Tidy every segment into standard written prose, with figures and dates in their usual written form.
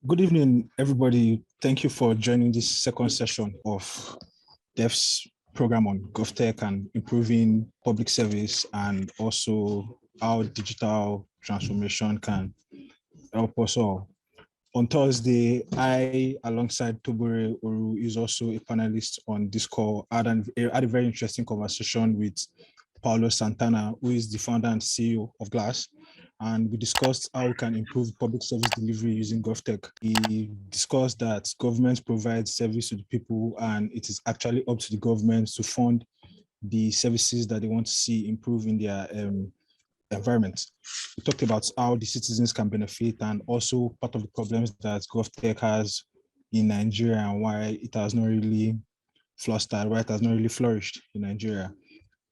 Good evening, everybody. Thank you for joining this second session of DEF's program on GovTech and improving public service, and also how digital transformation can help us all. On Thursday, I, alongside Tobore Oru, is also a panelist on this call, had a very interesting conversation with Paulo Santana, who is the founder and CEO of Glass. And we discussed how we can improve public service delivery using GovTech. We discussed that governments provide service to the people, and it is actually up to the governments to fund the services that they want to see improve in their environment. We talked about how the citizens can benefit, and also part of the problems that GovTech has in Nigeria and why it has not really flourished, why it has not really flourished in Nigeria.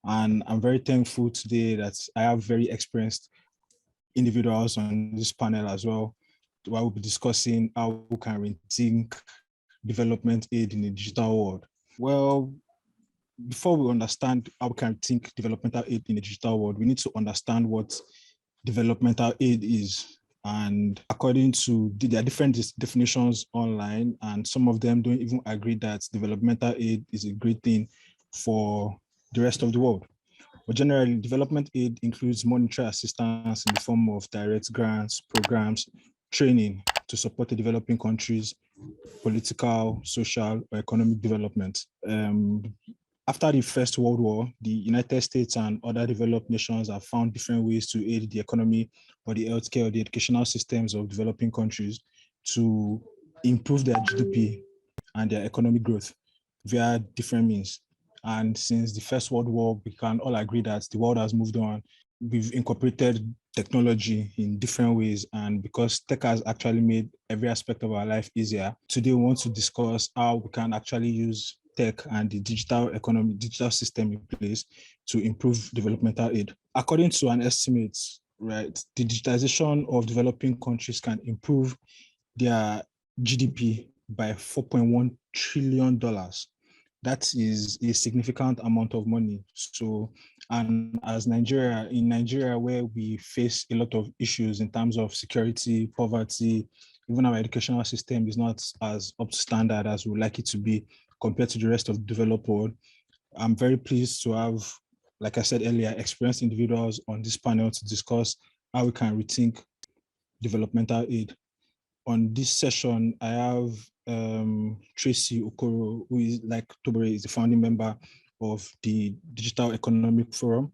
And I'm very thankful today that I have very experienced individuals on this panel as well, where we'll be discussing how we can rethink development aid in the digital world. Well, before we understand how we can think developmental aid in the digital world, we need to understand what developmental aid is. And according to, there are different definitions online, and some of them don't even agree that developmental aid is a great thing for the rest of the world. But generally, development aid includes monetary assistance in the form of direct grants, programs, training to support the developing countries' political, social, or economic development. After the First World War, the United States and other developed nations have found different ways to aid the economy or the healthcare or the educational systems of developing countries to improve their GDP and their economic growth via different means. And since the First World War, we can all agree that the world has moved on. We've incorporated technology in different ways. And because tech has actually made every aspect of our life easier, today we want to discuss how we can actually use tech and the digital economy, digital system in place to improve developmental aid. According to an estimate, right, the digitization of developing countries can improve their GDP by $4.1 trillion. That is a significant amount of money. So, and as in Nigeria, where we face a lot of issues in terms of security, poverty, even our educational system is not as up to standard as we would like it to be compared to the rest of the developed world. I'm very pleased to have, like I said earlier, experienced individuals on this panel to discuss how we can rethink developmental aid. On this session, I have Tracy, Okoro, who is, like Tobore, is the founding member of the Digital Economic Forum.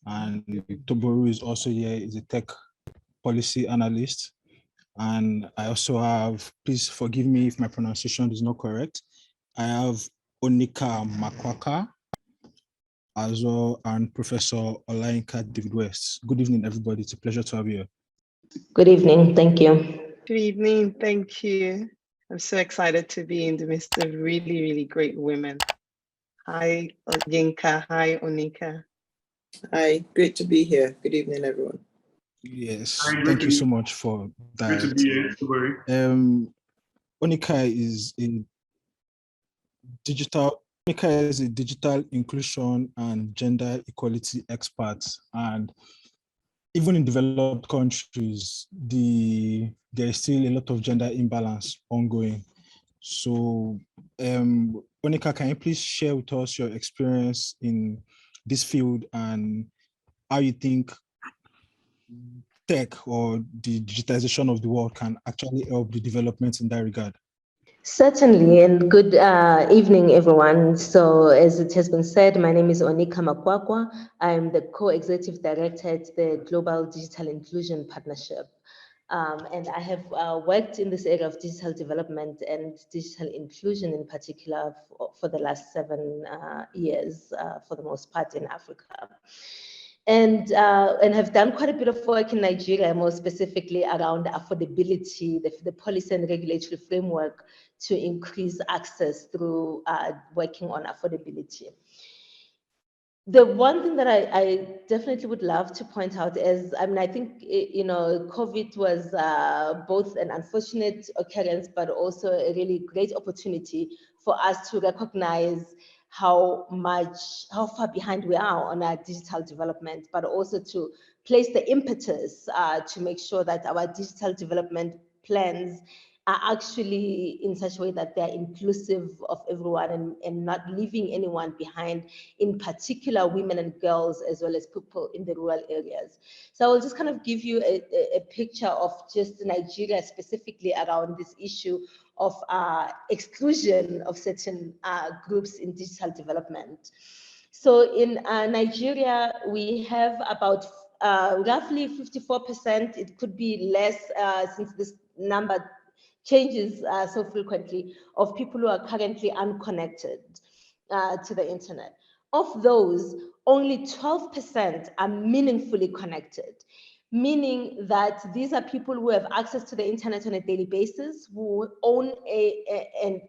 And Tobore is also here, is a tech policy analyst. And I also have, please forgive me if my pronunciation is not correct, I have Onica Makwakwa as well, and Professor Olayinka David-West. Good evening, everybody. It's a pleasure to have you here. Good evening. Thank you. Good evening. Thank you. I'm so excited to be in the midst of really, really great women. Hi, Olayinka. Hi, Onica. Hi, great to be here. Good evening, everyone. Yes, thank you so much for that. Great to be here. Onica is a digital inclusion and gender equality expert, and even in developed countries, there is still a lot of gender imbalance ongoing. So, Onica, can you please share with us your experience in this field and how you think tech or the digitization of the world can actually help the development in that regard? Certainly, and good evening, everyone. So, as it has been said, my name is Onica Makwakwa. I'm the co-executive director at the Global Digital Inclusion Partnership. And I have worked in this area of digital development and digital inclusion in particular for the last 7 years, for the most part in Africa. And have done quite a bit of work in Nigeria, more specifically around affordability, the policy and regulatory framework to increase access through working on affordability. The one thing that I definitely would love to point out is, I think, COVID was both an unfortunate occurrence, but also a really great opportunity for us to recognize how far behind we are on our digital development, but also to place the impetus to make sure that our digital development plans are actually in such a way that they're inclusive of everyone and not leaving anyone behind, in particular women and girls, as well as people in the rural areas. So I will just kind of give you a picture of just Nigeria specifically around this issue of exclusion of certain groups in digital development. So in Nigeria, we have about roughly 54%, it could be less since this number changes so frequently, of people who are currently unconnected to the internet. Of those, only 12% are meaningfully connected, meaning that these are people who have access to the internet on a daily basis, who own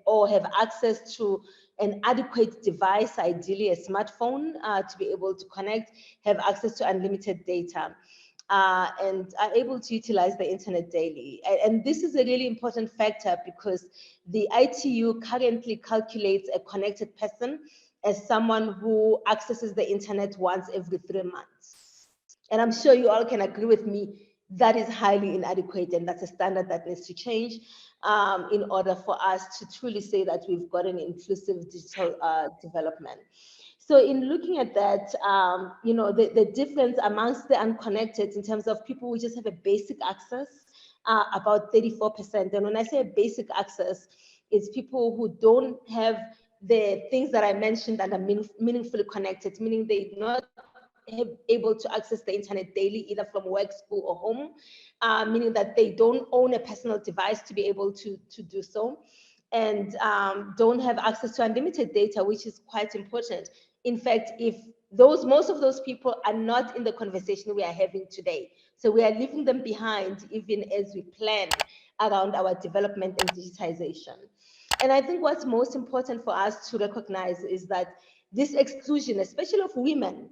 or have access to an adequate device, ideally a smartphone, to be able to connect, have access to unlimited data. And are able to utilize the internet daily. And this is a really important factor because the ITU currently calculates a connected person as someone who accesses the internet once every 3 months. And I'm sure you all can agree with me, that is highly inadequate, and that's a standard that needs to change in order for us to truly say that we've got an inclusive digital development. So in looking at that, you know, the difference amongst the unconnected in terms of people who just have a basic access, about 34%. And when I say basic access, it's people who don't have the things that I mentioned and are meaningfully connected, meaning they're not able to access the internet daily, either from work, school, or home, meaning that they don't own a personal device to be able to do so, and don't have access to unlimited data, which is quite important. In fact, most of those people are not in the conversation we are having today. So we are leaving them behind even as we plan around our development and digitization. And I think what's most important for us to recognize is that this exclusion, especially of women,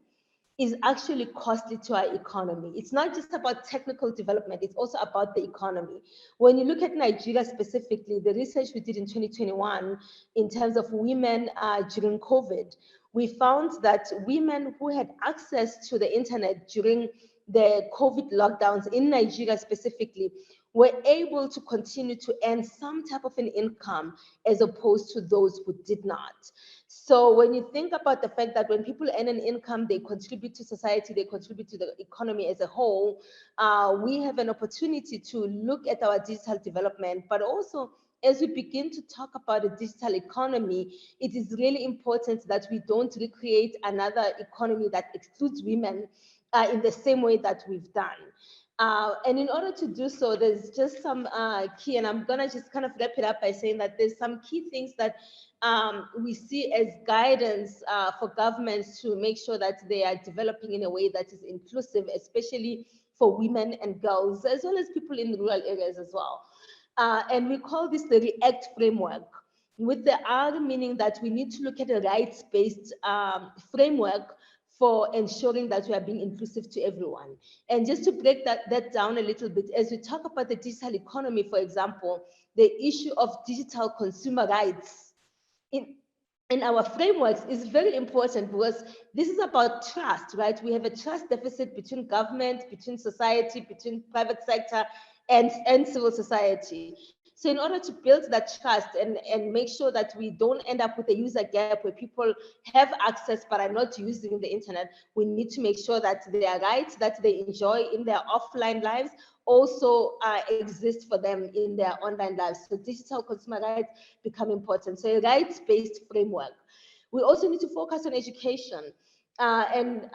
is actually costly to our economy. It's not just about technical development, it's also about the economy. When you look at Nigeria specifically, the research we did in 2021 in terms of women during COVID, we found that women who had access to the internet during the COVID lockdowns in Nigeria specifically were able to continue to earn some type of an income as opposed to those who did not. So when you think about the fact that when people earn an income, they contribute to society, they contribute to the economy as a whole, we have an opportunity to look at our digital development, but also as we begin to talk about a digital economy, it is really important that we don't recreate another economy that excludes women in the same way that we've done. And in order to do so, there's just some key, and I'm gonna just kind of wrap it up by saying that there's some key things that we see as guidance for governments to make sure that they are developing in a way that is inclusive, especially for women and girls, as well as people in rural areas as well. And we call this the REACT framework, with the R meaning that we need to look at a rights-based framework for ensuring that we are being inclusive to everyone. And just to break that down a little bit, as we talk about the digital economy, for example, the issue of digital consumer rights in our frameworks is very important because this is about trust, right? We have a trust deficit between government, between society, between private sector and civil society. So in order to build that trust and make sure that we don't end up with a user gap where people have access but are not using the internet, we need to make sure that their rights that they enjoy in their offline lives also exist for them in their online lives. So digital consumer rights become important. So a rights-based framework. We also need to focus on education. And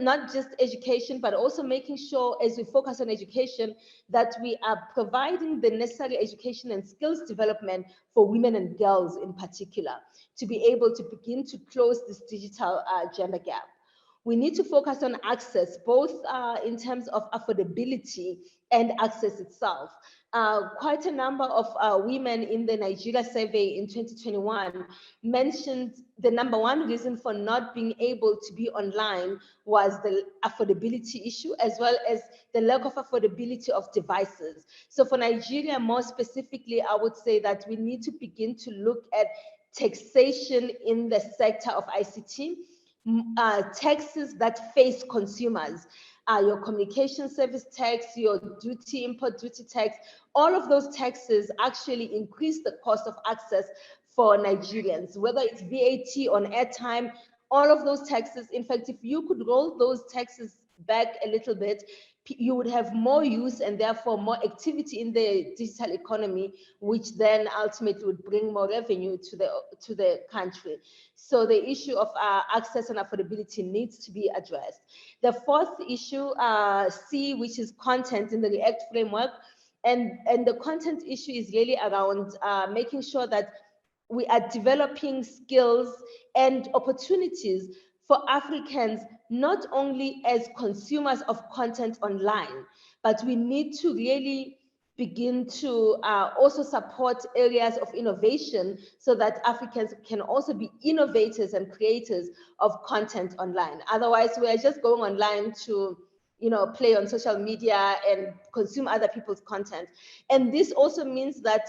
not just education, but also making sure as we focus on education that we are providing the necessary education and skills development for women and girls in particular to be able to begin to close this digital gender gap. We need to focus on access, both in terms of affordability and access itself. Quite a number of women in the Nigeria survey in 2021 mentioned the number one reason for not being able to be online was the affordability issue, as well as the lack of affordability of devices. So for Nigeria, more specifically, I would say that we need to begin to look at taxation in the sector of ICT, taxes that face consumers. your communication service tax, your duty, import duty tax. All of those taxes actually increase the cost of access for Nigerians, whether it's VAT on airtime, all of those taxes. In fact, if you could roll those taxes back a little bit, you would have more use and therefore more activity in the digital economy, which then ultimately would bring more revenue to the country. So the issue of access and affordability needs to be addressed. The fourth issue, C, which is content in the REACT framework, and the content issue is really around making sure that we are developing skills and opportunities for Africans, not only as consumers of content online, but we need to really begin to also support areas of innovation so that Africans can also be innovators and creators of content online. Otherwise, we are just going online to play on social media and consume other people's content. And this also means that,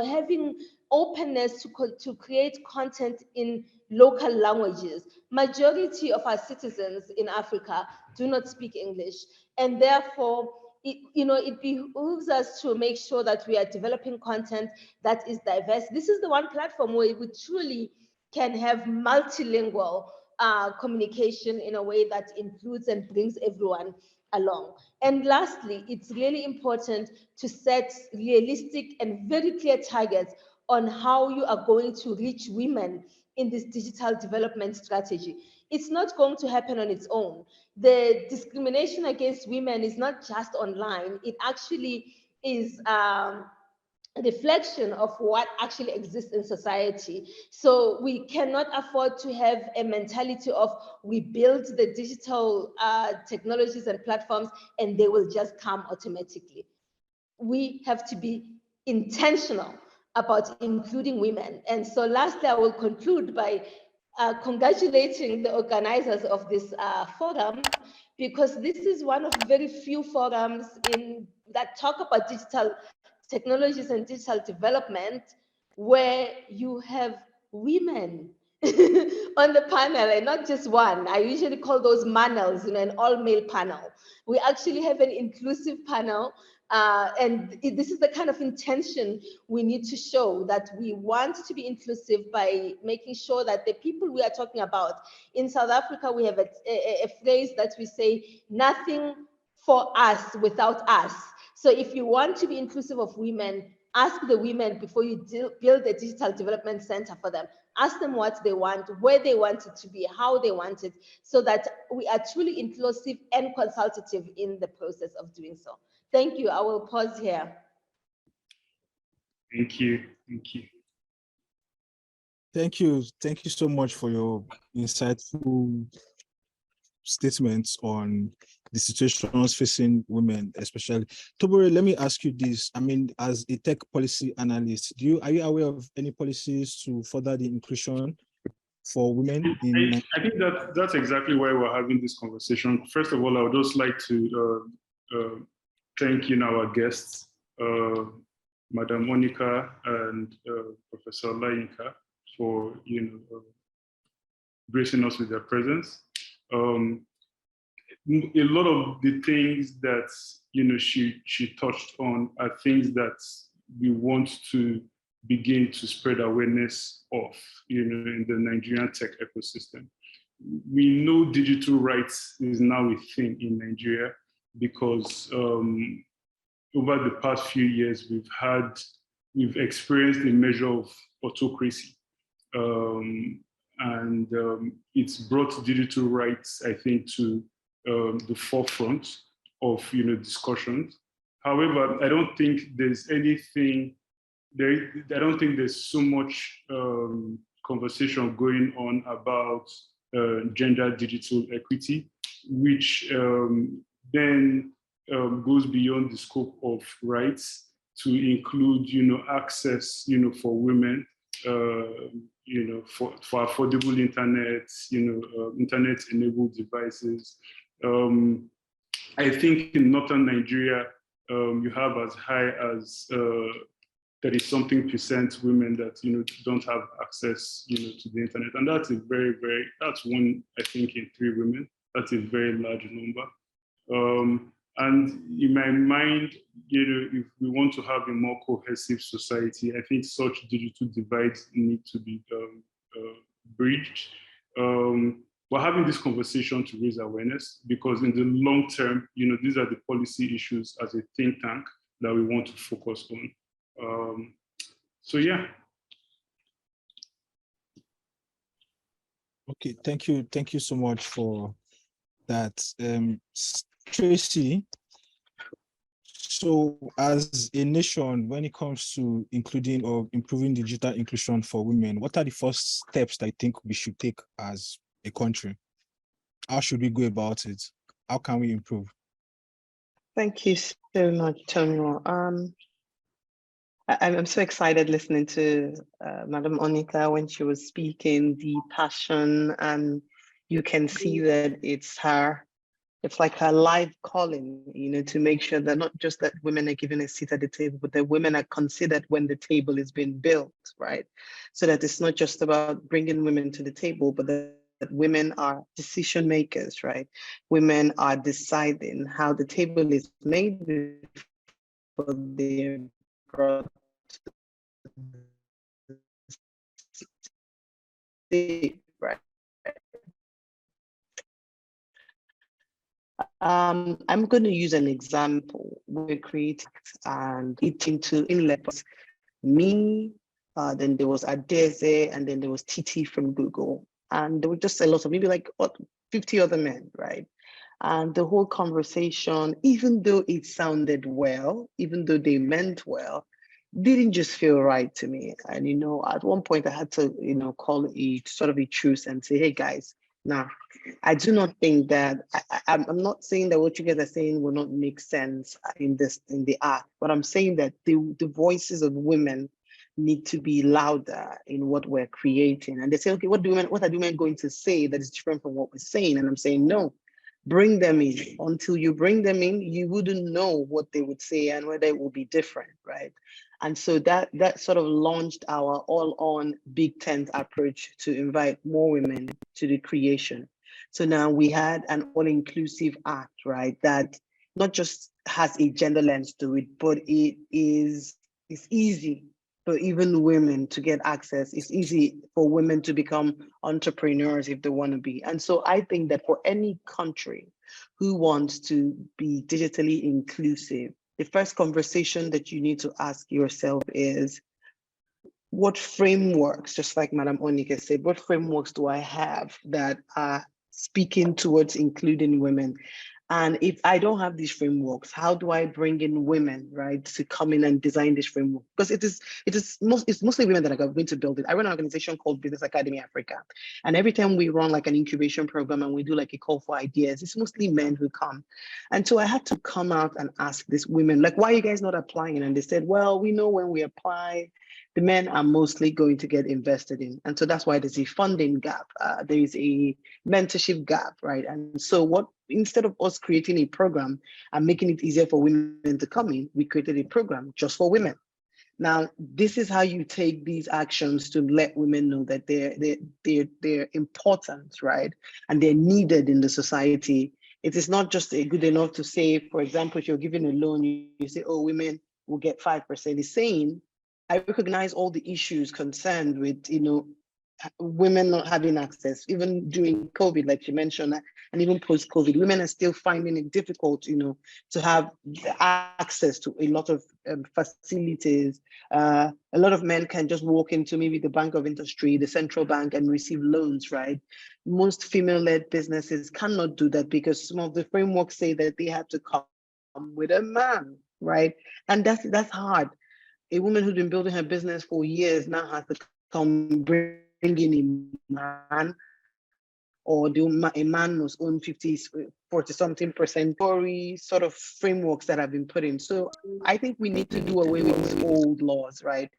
having openness to create content in local languages. Majority of our citizens in Africa do not speak English, and therefore, it behooves us to make sure that we are developing content that is diverse. This is the one platform where we truly can have multilingual communication in a way that includes and brings everyone along. And lastly, it's really important to set realistic and very clear targets on how you are going to reach women in this digital development strategy. It's not going to happen on its own. The discrimination against women is not just online. It actually is a reflection of what actually exists in society. So we cannot afford to have a mentality of we build the digital technologies and platforms and they will just come automatically. We have to be intentional about including women. And so lastly, I will conclude by congratulating the organizers of this forum, because this is one of very few forums that talk about digital technologies and digital development where you have women on the panel, and not just one. I usually call those manels, an all-male panel. We actually have an inclusive panel, and this is the kind of intention we need to show, that we want to be inclusive by making sure that the people we are talking about, in South Africa, we have a phrase that we say, nothing for us without us. So if you want to be inclusive of women, ask the women before you build a digital development center for them. Ask them what they want, where they want it to be, how they want it, so that we are truly inclusive and consultative in the process of doing so. Thank you. I will pause here. Thank you. Thank you. Thank you. Thank you so much for your insightful statements on the situations facing women, especially. Tobore, let me ask you this. I mean, as a tech policy analyst, are you aware of any policies to further the inclusion for women? I think that's exactly why we're having this conversation. First of all, I would just like to thank our guests, Madam Onica and Professor Olayinka, for gracing us with their presence. A lot of the things that she touched on are things that we want to begin to spread awareness of in the Nigerian tech ecosystem. We know digital rights is now a thing in Nigeria because over the past few years we've experienced a measure of autocracy. And it's brought digital rights, I think, to the forefront of discussions. However, I don't think there's anything there. I don't think there's so much conversation going on about gender digital equity, which then goes beyond the scope of rights to include access for women. For affordable internet, internet-enabled devices. I think in northern Nigeria, you have as high as 30-something% women that don't have access to the internet, and that's that's one, I think, in 3 women. That's a very large number. And in my mind, if we want to have a more cohesive society, I think such digital divides need to be bridged. We're having this conversation to raise awareness, because in the long term, these are the policy issues as a think tank that we want to focus on. So yeah. Okay, thank you. Thank you so much for that. Tracy, so as a nation, when it comes to including or improving digital inclusion for women, what are the first steps that you think we should take as a country? How should we go about it? How can we improve? Thank you so much, Tobore. I'm so excited listening to Madam Onica when she was speaking, the passion, and you can see that it's like her life calling, to make sure that not just that women are given a seat at the table, but that women are considered when the table is being built, right? So that it's not just about bringing women to the table, but that women are decision makers, right? Women are deciding how the table is made before they're brought to the right. I'm going to use an example. We create and it into inlet. Me, then there was Adeze, and then there was Titi from Google. And there were just a lot of, maybe like 50 other men, right? And the whole conversation, even though it sounded well, even though they meant well, didn't just feel right to me. And, at one point I had to, call a sort of a truce and say, hey guys, now, I do not think that, I'm not saying that what you guys are saying will not make sense in the art, but I'm saying that the voices of women need to be louder in what we're creating. And they say, okay, what are women going to say that is different from what we're saying? And I'm saying, no, bring them in. Until you bring them in, you wouldn't know what they would say and whether it will be different, right? And so that sort of launched our all-on big tent approach to invite more women to the creation. So now we had an all-inclusive act, right? That not just has a gender lens to it, but it's easy for even women to get access. It's easy for women to become entrepreneurs if they want to be. And so I think that for any country who wants to be digitally inclusive, the first conversation that you need to ask yourself is, what frameworks, just like Madam Onica said, what frameworks do I have that are speaking towards including women? And if I don't have these frameworks, how do I bring in women, right, to come in and design this framework? Because it's mostly women that are going to build it. I run an organization called Business Academy Africa. And every time we run like an incubation program and we do like a call for ideas, it's mostly men who come. And so I had to come out and ask these women, like, why are you guys not applying? And they said, well, we know when we apply, the men are mostly going to get invested in. And so that's why there's a funding gap. There is a mentorship gap, right? And so instead of us creating a program and making it easier for women to come in, we created a program just for women. Now, this is how you take these actions to let women know that they're important, right? And they're needed in the society. It is not just good enough to say, for example, if you're giving a loan, you say, oh, women will get 5%. It's saying, I recognize all the issues concerned with, women not having access, even during COVID, like you mentioned, and even post-COVID, women are still finding it difficult, to have access to a lot of facilities. A lot of men can just walk into maybe the Bank of Industry, the central bank, and receive loans, right? Most female-led businesses cannot do that because some of the frameworks say that they have to come with a man, right? And that's hard. A woman who's been building her business for years now has to come bring in a man, or a man must own 40-something% sort of frameworks that have been put in. So I think we need to do away with these old laws, right?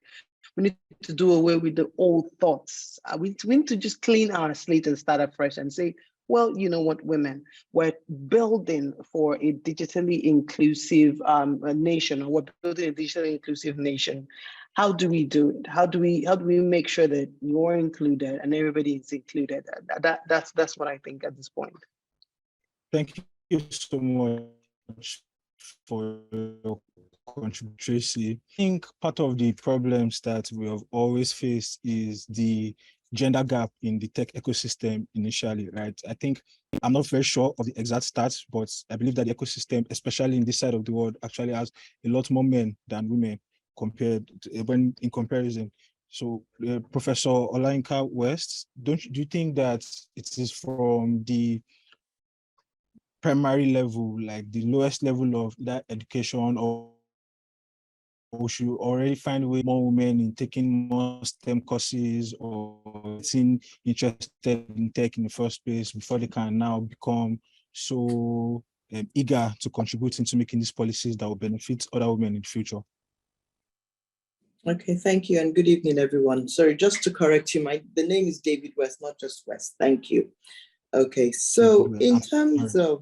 We need to do away with the old thoughts. We need to just clean our slate and start afresh and say, well, you know what, women, we're building for a digitally inclusive nation, or we're building a digitally inclusive nation. How do we do it? How do we make sure that you're included and everybody is included? That's what I think at this point. Thank you so much for your contribution, Tracy. I think part of the problems that we have always faced is the gender gap in the tech ecosystem initially, right? I think I'm not very sure of the exact stats, but I believe that the ecosystem, especially in this side of the world, actually has a lot more men than women compared to, when in comparison. So, Professor Olayinka West, do you think that it is from the primary level, like the lowest level of that education, or we should already find way more women in taking more STEM courses or getting interested in tech in the first place before they can now become so eager to contribute into making these policies that will benefit other women in the future? Okay, thank you, and good evening, everyone. Sorry, just to correct you, the name is David-West, not just West. Thank you. Okay, so in terms of,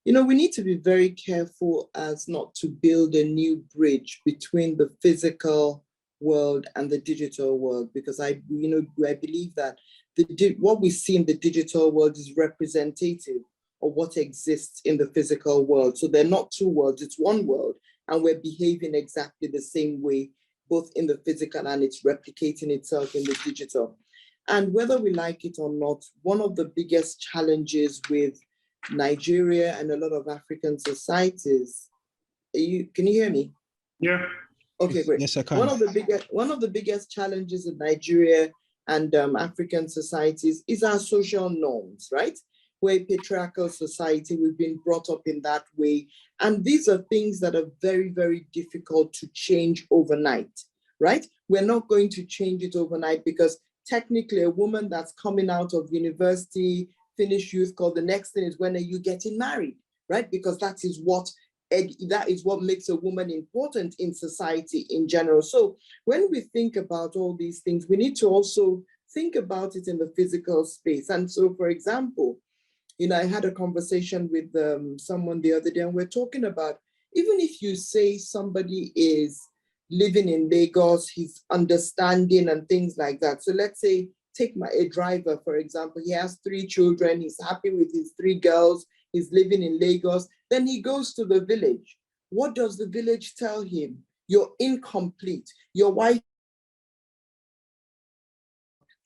we need to be very careful as not to build a new bridge between the physical world and the digital world, because I believe that what we see in the digital world is representative of what exists in the physical world. So they're not two worlds, it's one world, and we're behaving exactly the same way, both in the physical and it's replicating itself in the digital. And whether we like it or not, one of the biggest challenges with Nigeria and a lot of African societies, can you hear me? Yeah. Okay, great. Yes, I can. One of the biggest challenges in Nigeria and African societies is our social norms, right? We're a patriarchal society, we've been brought up in that way. And these are things that are very, very difficult to change overnight, right? We're not going to change it overnight because technically a woman that's coming out of university, finished youth corps, the next thing is, when are you getting married, right? Because that is what makes a woman important in society in general. So when we think about all these things, we need to also think about it in the physical space. And so, for example, I had a conversation with someone the other day, and we're talking about, even if you say somebody is living in Lagos, he's understanding and things like that. So let's say, take a driver, for example, he has 3 children, he's happy with his 3 girls, he's living in Lagos, then he goes to the village. What does the village tell him? You're incomplete, your wife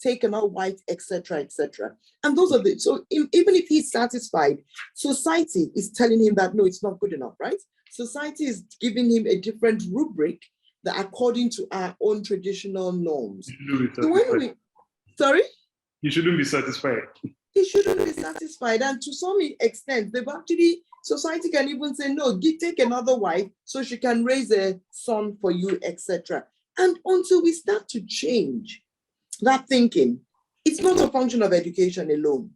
take another wife, etc., etc. And those are so even if he's satisfied, society is telling him that no, it's not good enough, right? Society is giving him a different rubric that according to our own traditional norms. So when sorry? You shouldn't be satisfied. He shouldn't be satisfied. And to some extent, society can even say, no, take another wife so she can raise a son for you, etc. And until we start to change that thinking, it's not a function of education alone,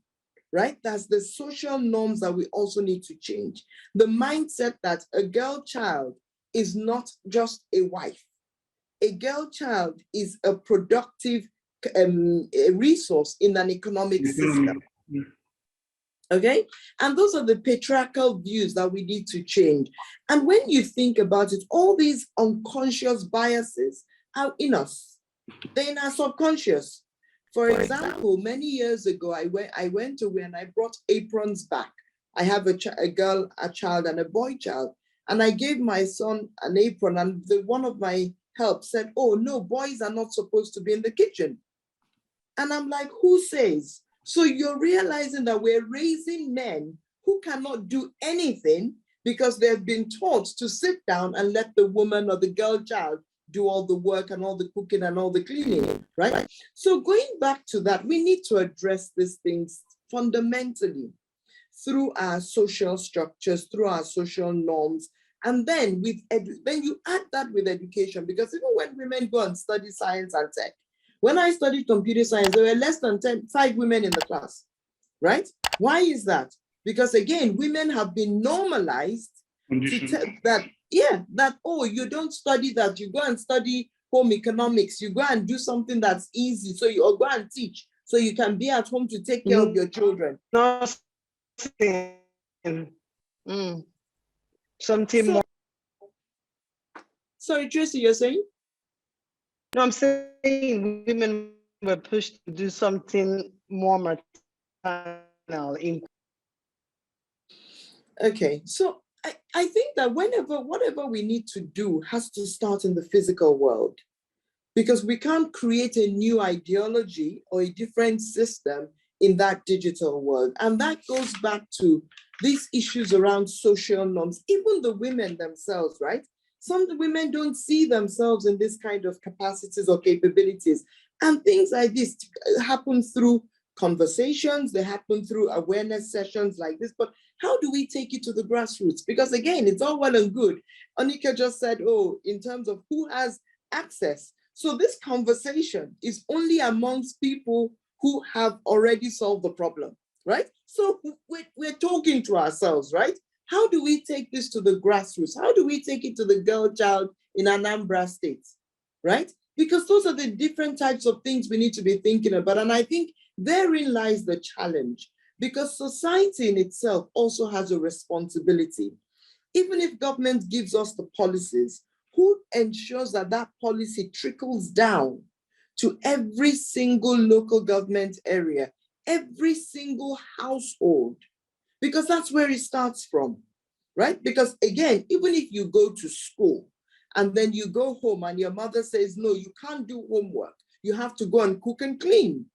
right? That's the social norms that we also need to change. The mindset that a girl child is not just a wife. A girl child is a productive a resource in an economic system. Okay? And those are the patriarchal views that we need to change. And when you think about it, all these unconscious biases are in us. They're in our subconscious. For example, many years ago, I went away and I brought aprons back. I have a girl, a child, and a boy child. And I gave my son an apron, and one of my help said, oh, no, boys are not supposed to be in the kitchen. And I'm like, who says? So you're realizing that we're raising men who cannot do anything because they've been taught to sit down and let the woman or the girl child do all the work and all the cooking and all the cleaning, right? So going back to that, we need to address these things fundamentally through our social structures, through our social norms. And then then you add that with education, because even when women go and study science and tech, when I studied computer science, there were less than 5 women in the class, right? Why is that? Because again, women have been normalized to tell that, oh, you don't study that, you go and study home economics, you go and do something that's easy, so you go and teach, so you can be at home to take care of your children. Something more. Sorry, Tracy, you're saying? No, I'm saying women were pushed to do something more maternal. Okay, so I think that whatever we need to do has to start in the physical world, because we can't create a new ideology or a different system in that digital world. And that goes back to these issues around social norms, even the women themselves, right? Some women don't see themselves in this kind of capacities or capabilities. And things like this happen through conversations, they happen through awareness sessions like this, but how do we take it to the grassroots? Because again, it's all well and good. Onica just said, oh, in terms of who has access. So this conversation is only amongst people who have already solved the problem, right? So we're talking to ourselves, right? How do we take this to the grassroots? How do we take it to the girl child in Anambra State, right? Because those are the different types of things we need to be thinking about. And I think therein lies the challenge, because society in itself also has a responsibility. Even if government gives us the policies, who ensures that that policy trickles down to every single local government area, every single household? Because that's where it starts from, right? Because again, even if you go to school and then you go home and your mother says, no, you can't do homework, you have to go and cook and clean,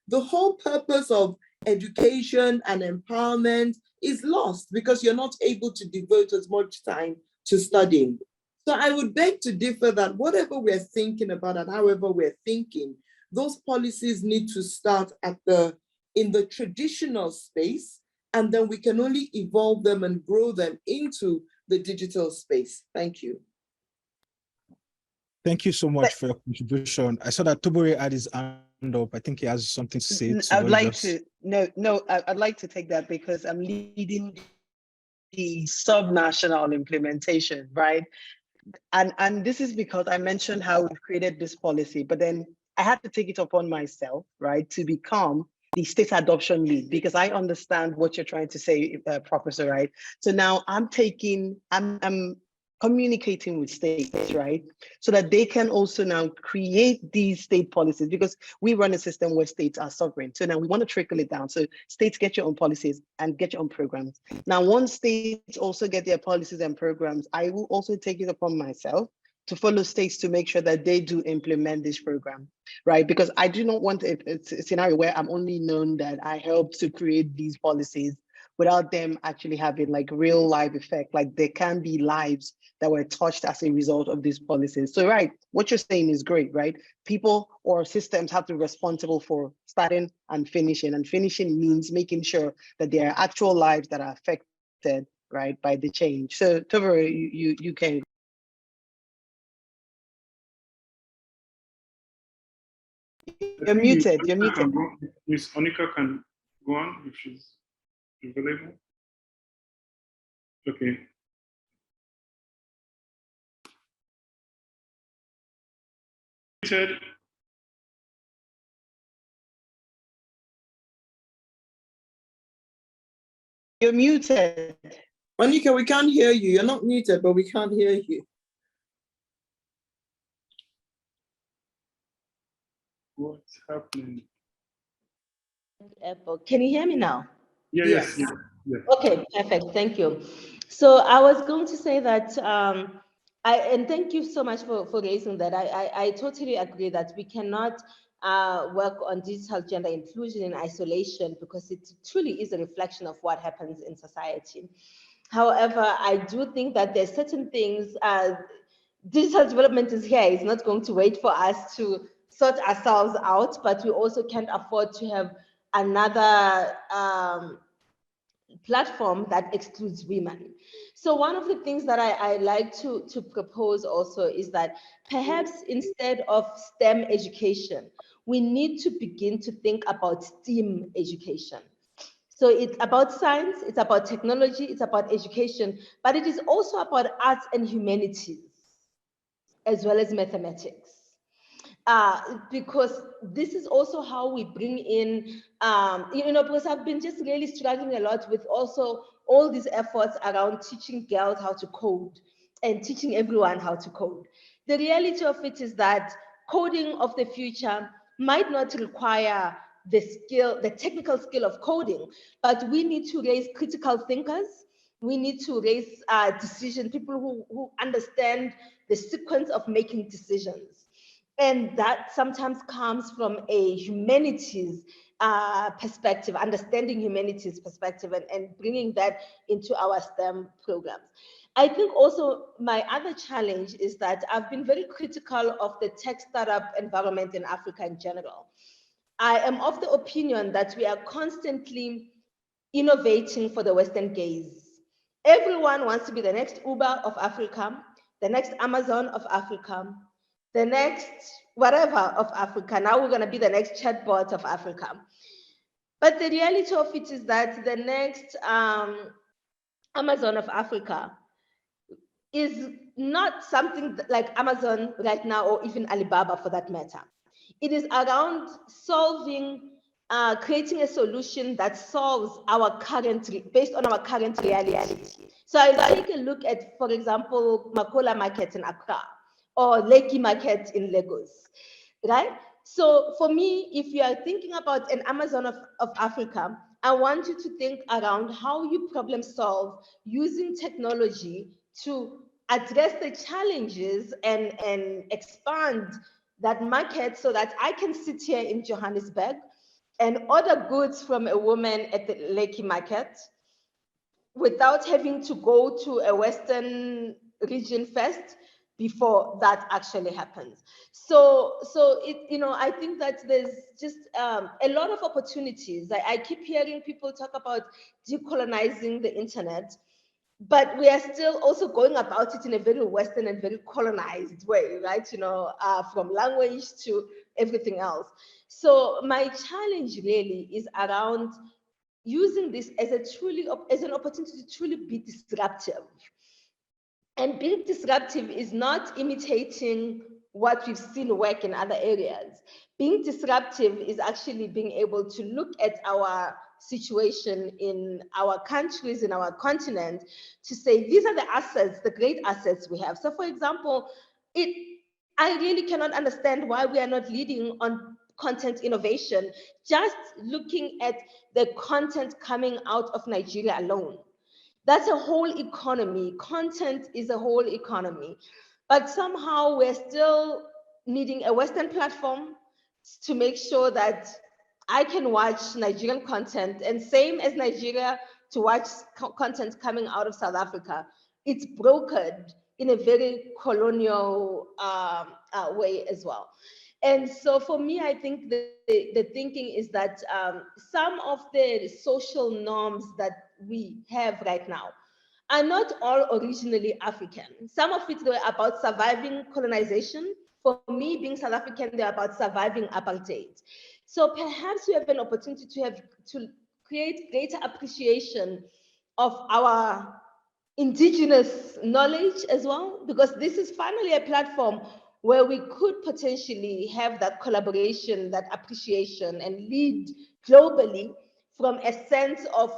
the whole purpose of education and empowerment is lost because you're not able to devote as much time to studying. So I would beg to differ that whatever we're thinking about and however we're thinking, those policies need to start in the traditional space, and then we can only evolve them and grow them into the digital space. Thank you. Thank you so much for your contribution. I saw that Tobore had his hand up. I think he has something to say. I'd like to take that because I'm leading the subnational implementation, right? And this is because I mentioned how we've created this policy, but then I had to take it upon myself, right, to become the state adoption lead, because I understand what you're trying to say, Professor, right? So now I'm communicating with states, right? So that they can also now create these state policies, because we run a system where states are sovereign. So now we want to trickle it down. So states get your own policies and get your own programs. Now, once states also get their policies and programs, I will also take it upon myself to follow states to make sure that they do implement this program, right? Because I do not want a scenario where I'm only known that I helped to create these policies without them actually having like real life effect. Like there can be lives that were touched as a result of these policies. So right, what you're saying is great, right? People or systems have to be responsible for starting and finishing means making sure that there are actual lives that are affected, right, by the change. So Tobore, you can. You're muted. Miss Onica can go on if she's available. Okay. You're muted. Onica, we can't hear you. You're not muted, but we can't hear you. What's happening? Can you hear me now? Yes. Okay, perfect. Thank you. So I was going to say that, and thank you so much for raising that. I totally agree that we cannot work on digital gender inclusion in isolation, because it truly is a reflection of what happens in society. However, I do think that there's certain things, digital development is here. It's not going to wait for us to sort ourselves out, but we also can't afford to have another platform that excludes women. So one of the things that I like to propose also is that perhaps instead of STEM education, we need to begin to think about STEAM education. So it's about science, it's about technology, it's about education, but it is also about arts and humanities, as well as mathematics. Because this is also how we bring in, because I've been just really struggling a lot with also all these efforts around teaching girls how to code and teaching everyone how to code. The reality of it is that coding of the future might not require the technical skill of coding, but we need to raise critical thinkers. we need to raise decision, people who understand the sequence of making decisions. And that sometimes comes from a humanities perspective, understanding humanities perspective, and bringing that into our STEM programs. I think also my other challenge is that I've been very critical of the tech startup environment in Africa in general. I am of the opinion that we are constantly innovating for the Western gaze. Everyone wants to be the next Uber of Africa, the next Amazon of Africa, the next whatever of Africa. Now we're going to be the next chatbot of Africa. But the reality of it is that the next Amazon of Africa is not something like Amazon right now, or even Alibaba for that matter. It is around solving, creating a solution that solves our based on our current reality. So I'll take a look at, for example, Makola Market in Accra or Lekki Market in Lagos, right? So for me, if you are thinking about an Amazon of Africa, I want you to think around how you problem solve using technology to address the challenges and expand that market so that I can sit here in Johannesburg and order goods from a woman at the Lekki Market without having to go to a Western region first before that actually happens. So I think that there's just a lot of opportunities. I keep hearing people talk about decolonizing the internet, but we are still also going about it in a very Western and very colonized way, right? From language to everything else. So my challenge really is around using this as an opportunity to truly be disruptive. And being disruptive is not imitating what we've seen work in other areas. Being disruptive is actually being able to look at our situation in our countries, in our continent, to say, these are the assets, the great assets we have. So for example, I really cannot understand why we are not leading on content innovation, just looking at the content coming out of Nigeria alone. That's a whole economy. Content is a whole economy. But somehow we're still needing a Western platform to make sure that I can watch Nigerian content, and same as Nigeria to watch content coming out of South Africa. It's brokered in a very colonial way as well. And so for me, I think the thinking is that some of the social norms that we have right now are not all originally African. Some of it were about surviving colonization. For me, being South African, they're about surviving apartheid. So perhaps we have an opportunity to create greater appreciation of our indigenous knowledge as well, because this is finally a platform where we could potentially have that collaboration, that appreciation, and lead globally from a sense of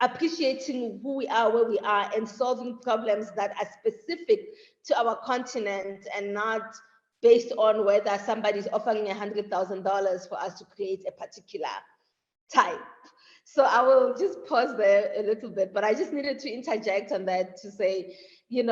appreciating who we are, where we are, and solving problems that are specific to our continent and not based on whether somebody's offering $100,000 for us to create a particular type. So I will just pause there a little bit, but I just needed to interject on that to say, you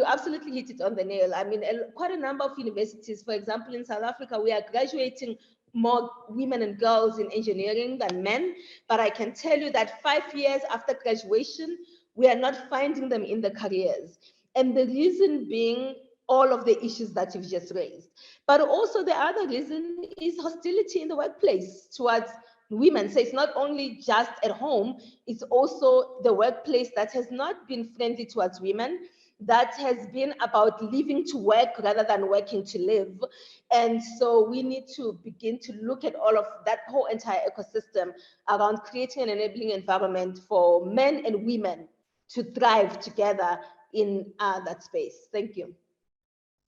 absolutely hit it on the nail. I mean, quite a number of universities, for example, in South Africa, we are graduating more women and girls in engineering than men, but I can tell you that 5 years after graduation, we are not finding them in the careers. And the reason being all of the issues that you've just raised. But also the other reason is hostility in the workplace towards women. So it's not only just at home, it's also the workplace that has not been friendly towards women, that has been about living to work rather than working to live. And so we need to begin to look at all of that whole entire ecosystem around creating an enabling environment for men and women to thrive together in that space. Thank you.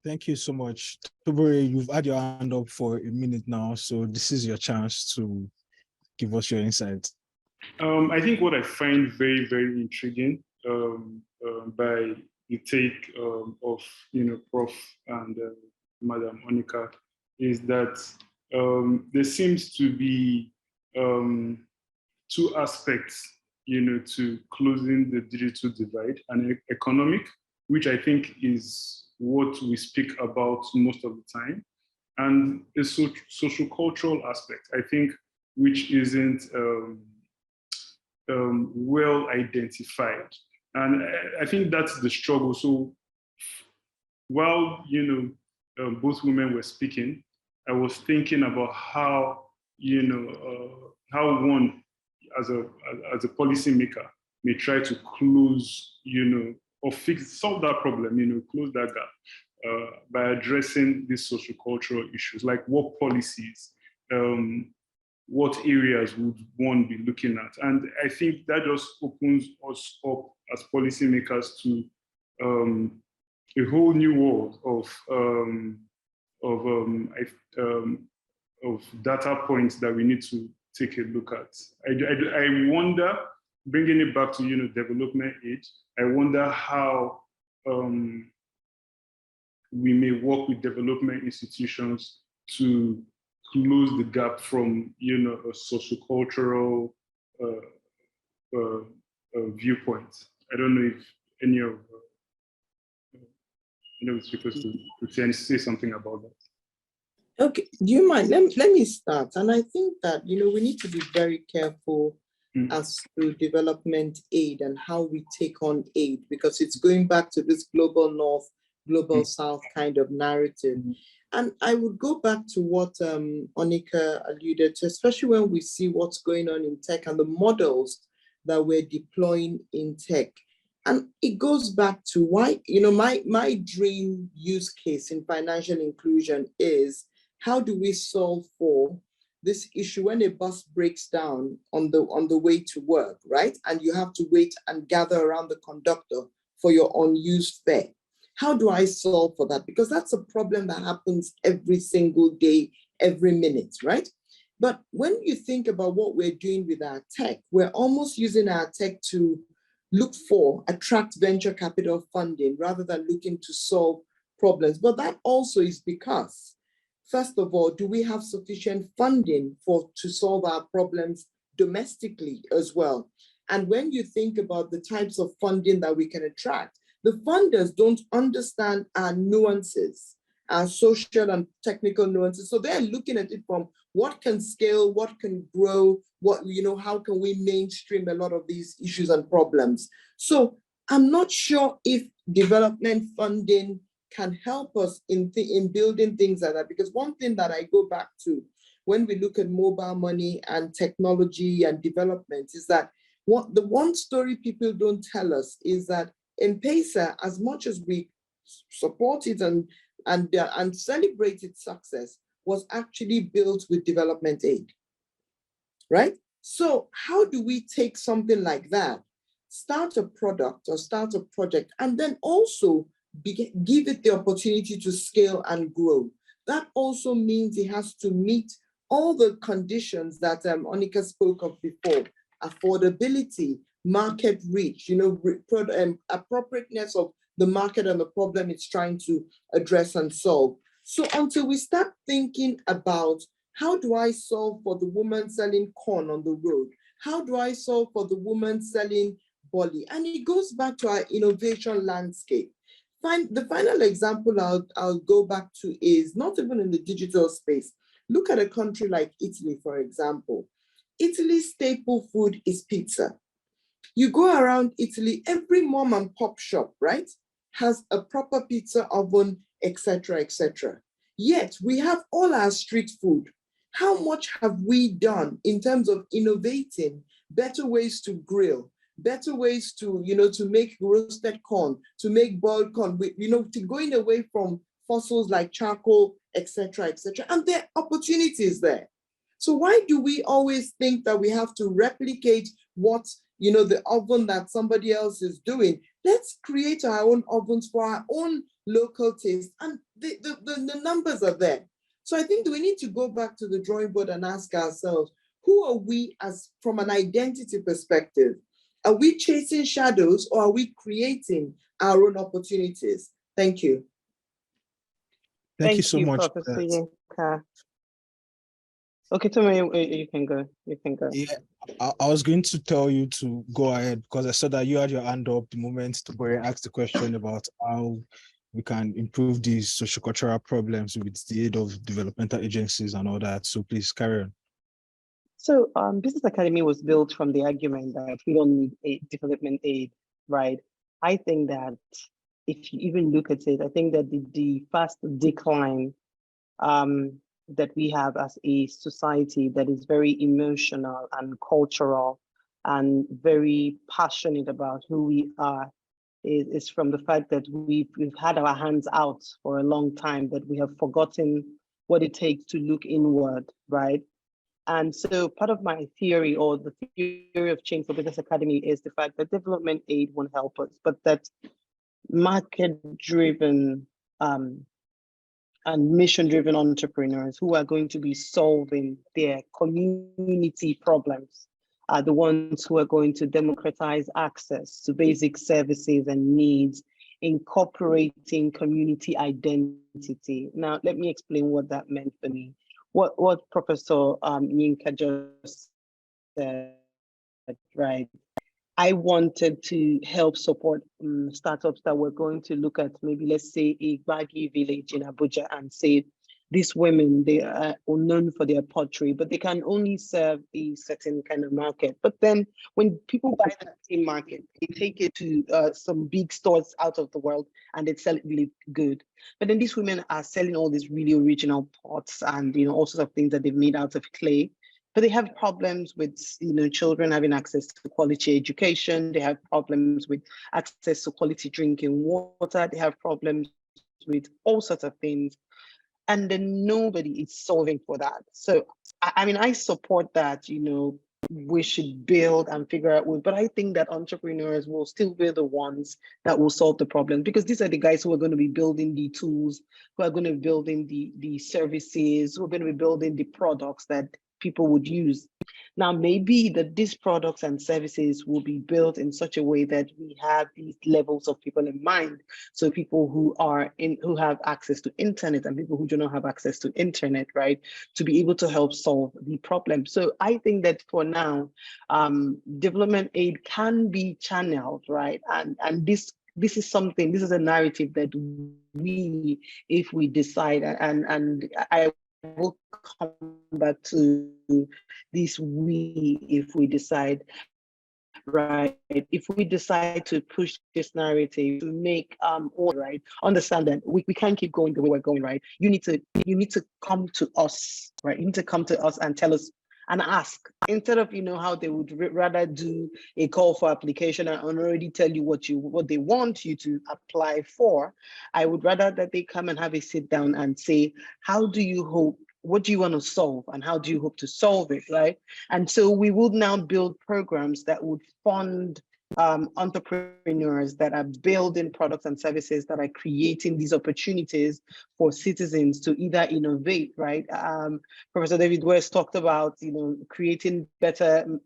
Thank you so much. Tobore, you've had your hand up for a minute now, so this is your chance to give us your insight. I think what I find very, very intriguing by the take of Prof and Madam Onica is that there seems to be two aspects to closing the digital divide, and economic, which I think is what we speak about most of the time, and a social cultural aspect, I think, which isn't well identified. And I think that's the struggle. So while, both women were speaking, I was thinking about how, how one as a policymaker may try to close, or solve that problem, close that gap by addressing these social cultural issues, like what policies, what areas would one be looking at? And I think that just opens us up as policymakers to a whole new world of data points that we need to take a look at. I wonder, bringing it back to development aid, I wonder how we may work with development institutions to close the gap from a sociocultural viewpoint. I don't know if any of speakers could say something about that. Okay, do you mind? Let me start. And I think that, we need to be very careful as to development aid and how we take on aid, because it's going back to this global north, global south kind of narrative. And I would go back to what Onica alluded to, especially when we see what's going on in tech and the models that we're deploying in tech. And it goes back to why, my dream use case in financial inclusion is, how do we solve for this issue when a bus breaks down on the way to work, right? And you have to wait and gather around the conductor for your unused fare. How do I solve for that? Because that's a problem that happens every single day, every minute, right? But when you think about what we're doing with our tech, we're almost using our tech to attract venture capital funding rather than looking to solve problems. But that also is because, first of all, do we have sufficient funding to solve our problems domestically as well? And when you think about the types of funding that we can attract, the funders don't understand our nuances, our social and technical nuances. So they're looking at it from what can scale, what can grow, how can we mainstream a lot of these issues and problems. So I'm not sure if development funding can help us in building things like that, because one thing that I go back to when we look at mobile money and technology and development is that the one story people don't tell us is that M-Pesa, as much as we support it and celebrate its success, was actually built with development aid, right? So how do we take something like that, start a product or start a project, and then also give it the opportunity to scale and grow? That also means it has to meet all the conditions that Onica spoke of before: affordability, market reach, appropriateness of the market and the problem it's trying to address and solve. So until we start thinking about, how do I solve for the woman selling corn on the road? How do I solve for the woman selling barley? And it goes back to our innovation landscape. The final example I'll go back to is not even in the digital space. Look at a country like Italy, for example. Italy's staple food is pizza. You go around Italy, every mom and pop shop, right, has a proper pizza oven, etc., etc. Yet we have all our street food. How much have we done in terms of innovating better ways to grill, better ways to, to make roasted corn, to make boiled corn, to going away from fossils like charcoal, etc., etc. And there are opportunities there. So why do we always think that we have to replicate what, the oven that somebody else is doing? Let's create our own ovens for our own local taste. And the numbers are there. So I think we need to go back to the drawing board and ask ourselves, who are we from an identity perspective? Are we chasing shadows, or are we creating our own opportunities? Thank you. Thank you so much. Professor Yinka. Okay, Tobore, you can go. You can go. Yeah, I was going to tell you to go ahead because I saw that you had your hand up the moment Tobore asked the question about how we can improve these sociocultural problems with the aid of developmental agencies and all that. So please carry on. So Business Academy was built from the argument that we don't need a development aid, right? I think that if you even look at it, I think that the fast decline that we have as a society that is very emotional and cultural and very passionate about who we are is from the fact that we've had our hands out for a long time, that we have forgotten what it takes to look inward, right? And so part of my theory, or the theory of change for Business Academy, is the fact that development aid won't help us, but that market-driven and mission-driven entrepreneurs who are going to be solving their community problems are the ones who are going to democratize access to basic services and needs, incorporating community identity. Now, let me explain what that meant for me. What Professor Olayinka just said, right? I wanted to help support startups that were going to look at maybe, let's say, a Gbagi village in Abuja and say, these women, they are known for their pottery, but they can only serve a certain kind of market. But then when people buy that same market, they take it to some big stores out of the world and they sell it really good. But then these women are selling all these really original pots and all sorts of things that they've made out of clay. But they have problems with children having access to quality education. They have problems with access to quality drinking water. They have problems with all sorts of things. And then nobody is solving for that. So, I mean, I support that, we should build and figure out ways, but I think that entrepreneurs will still be the ones that will solve the problem, because these are the guys who are going to be building the tools, who are going to be building the services, who are going to be building the products that people would use. Now, maybe that these products and services will be built in such a way that we have these levels of people in mind. So people who have access to internet and people who do not have access to internet, right, to be able to help solve the problem. So I think that for now, development aid can be channeled, right, and this is a narrative that we, if we decide, and I will come back to this, if we decide, right, if we decide to push this narrative to make all right, understand that we can't keep going the way we're going, right? You need to come to us, right? You need to come to us and tell us and ask, instead of how they would rather do a call for application and already tell you what they want you to apply for. I would rather that they come and have a sit down and say, what do you want to solve and how do you hope to solve it, right? And so we would now build programs that would fund entrepreneurs that are building products and services that are creating these opportunities for citizens to either innovate, right? Professor David-West talked about, creating better,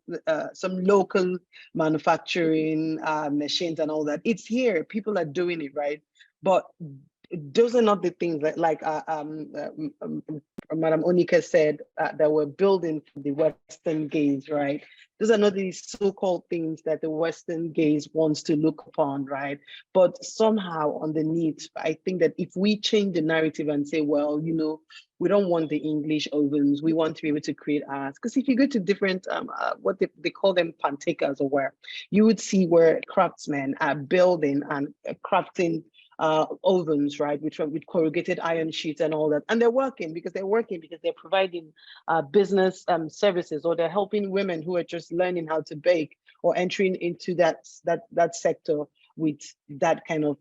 some local manufacturing machines and all that. It's here, people are doing it, right? But those are not the things that, like Madam Onica said, that we're building for the Western gaze, right? Those are not these so-called things that the Western gaze wants to look upon, right? But somehow underneath, I think that if we change the narrative and say, well, we don't want the English ovens, we want to be able to create ours. Because if you go to different, what they call them pantakers or where, you would see where craftsmen are building and crafting ovens, right, with corrugated iron sheets and all that, and they're working because they're providing business services, or they're helping women who are just learning how to bake or entering into that sector with that kind of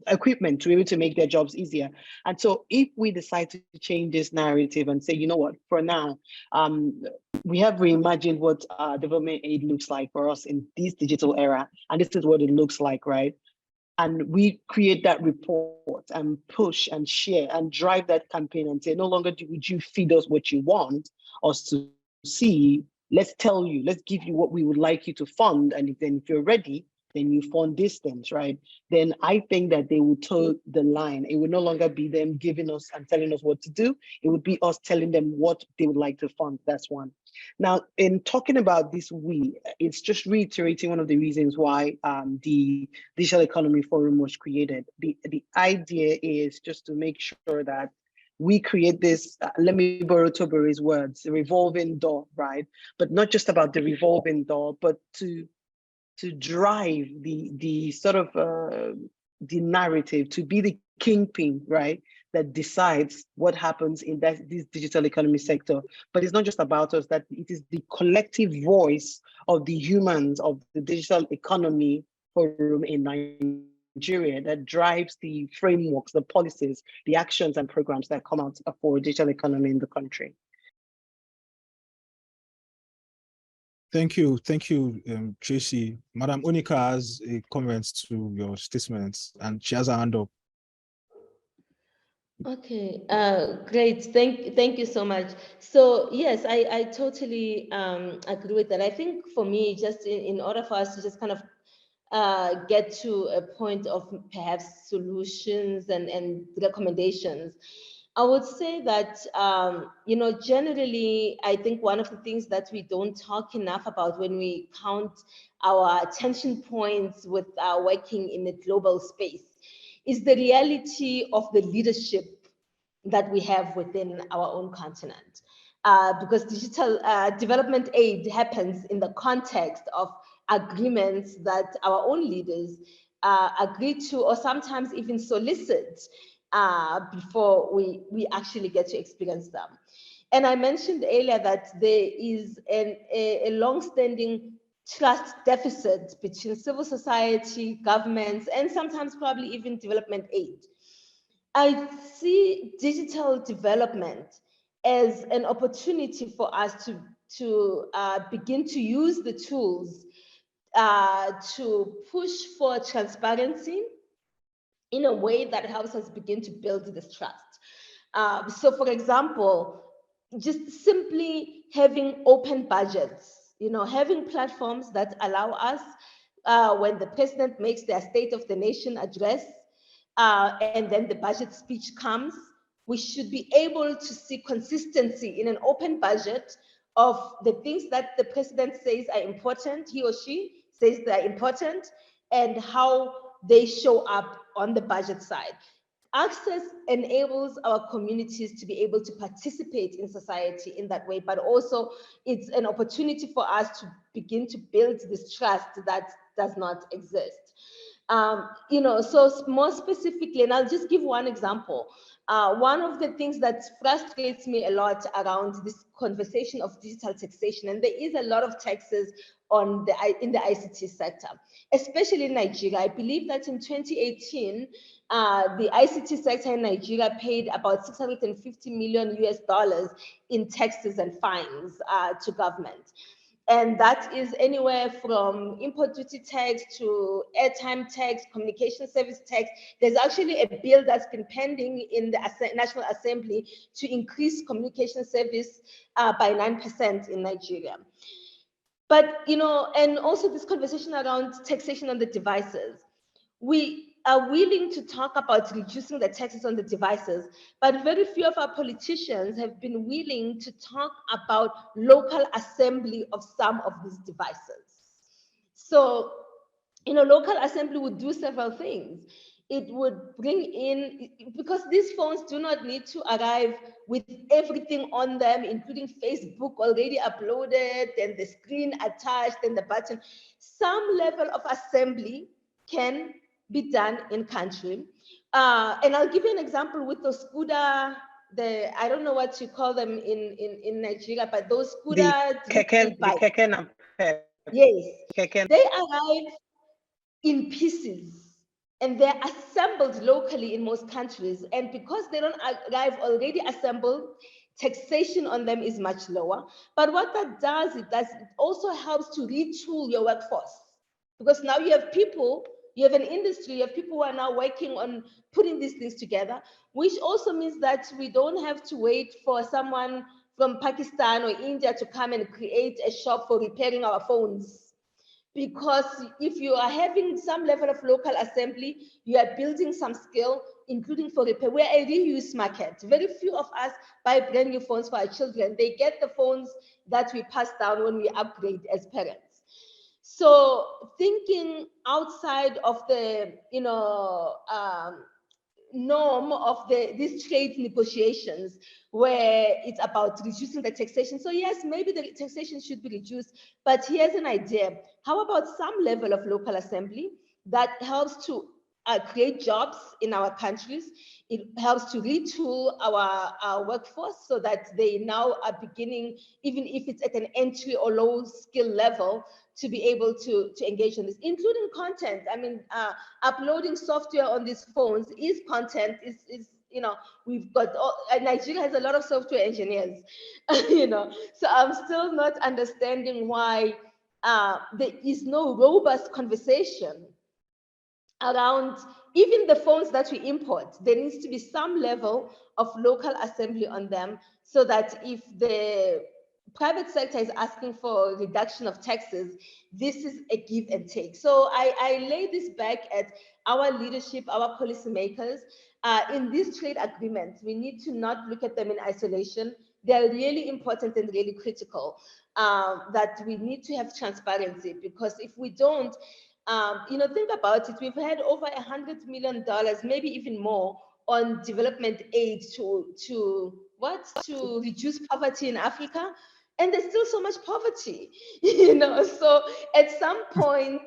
equipment to be able to make their jobs easier. And so if we decide to change this narrative and say, you know what, for now, we have reimagined what development aid looks like for us in this digital era, and this is what it looks like, right? And we create that report and push and share and drive that campaign and say, no longer would you feed us what you want us to see, let's give you what we would like you to fund, and then if you're ready, then you fund distance, right? Then I think that they will toe the line. It would no longer be them giving us and telling us what to do. It would be us telling them what they would like to fund. That's one. Now, in talking about this, it's just reiterating one of the reasons why the Digital Economy Forum was created. The idea is just to make sure that we create this, let me borrow Tobore's words, a revolving door, right? But not just about the revolving door, but to drive the sort of the narrative, to be the kingpin, right? That decides what happens in this digital economy sector. But it's not just about us, that it is the collective voice of the humans of the digital economy forum in Nigeria that drives the frameworks, the policies, the actions and programs that come out for digital economy in the country. Thank you, Tracy. Madam Onica has a comment to your statements, and she has her hand up. Okay, great. Thank you so much. So yes, I totally agree with that. I think for me, just in order for us to just kind of get to a point of perhaps solutions and recommendations, I would say that, generally, I think one of the things that we don't talk enough about when we count our attention points with working in a global space is the reality of the leadership that we have within our own continent. Because digital development aid happens in the context of agreements that our own leaders agree to, or sometimes even solicit before we actually get to experience them. And I mentioned earlier that there is a long-standing trust deficit between civil society, governments, and sometimes probably even development aid. I see digital development as an opportunity for us to begin to use the tools to push for transparency in a way that helps us begin to build this trust. So for example, just simply having open budgets, having platforms that allow us, when the president makes their State of the Nation address, and then the budget speech comes, we should be able to see consistency in an open budget of the things that the president says are important, he or she says they're important, and how they show up on the budget side. Access enables our communities to be able to participate in society in that way, but also it's an opportunity for us to begin to build this trust that does not exist. So more specifically, and I'll just give one example. One of the things that frustrates me a lot around this conversation of digital taxation, and there is a lot of taxes in the ICT sector, especially in Nigeria. I believe that in 2018, the ICT sector in Nigeria paid about $650 million in taxes and fines to government. And that is anywhere from import duty tax to airtime tax, communication service tax. There's actually a bill that's been pending in the National Assembly to increase communication service by 9% in Nigeria. But, and also this conversation around taxation on the devices. We are willing to talk about reducing the taxes on the devices, but very few of our politicians have been willing to talk about local assembly of some of these devices. So, local assembly would do several things. It would bring in, because these phones do not need to arrive with everything on them, including Facebook already uploaded and the screen attached and the button. Some level of assembly can be done in country. And I'll give you an example with the scooter, I don't know what you call them in Nigeria, but those scooter. The keke napep. Yes, they arrive in pieces and they're assembled locally in most countries. And because they don't arrive already assembled, taxation on them is much lower. But what that does, it also helps to retool your workforce. Because now you have people, you have an industry, you have people who are now working on putting these things together, which also means that we don't have to wait for someone from Pakistan or India to come and create a shop for repairing our phones. because if you are having some level of local assembly, you are building some skill, including for repair. We're a reuse market. Very few of us buy brand new phones for our children. They get the phones that we pass down when we upgrade as parents. So thinking outside of the, norm of these trade negotiations, where it's about reducing the taxation. So yes, maybe the taxation should be reduced, but here's an idea. How about some level of local assembly that helps to create jobs in our countries? It helps to retool our workforce so that they now are beginning, even if it's at an entry or low skill level, to be able to engage in this, including content. I mean, uploading software on these phones is content, is we've got, Nigeria has a lot of software engineers, so I'm still not understanding why there is no robust conversation around even the phones that we import. There needs to be some level of local assembly on them, so that if the private sector is asking for reduction of taxes, this is a give and take. So I lay this back at our leadership, our policymakers. In these trade agreements, we need to not look at them in isolation. They're really important and really critical, that we need to have transparency, because if we don't, think about it, we've had over $100 million, maybe even more, on development aid to reduce poverty in Africa. And there's still so much poverty, so at some point,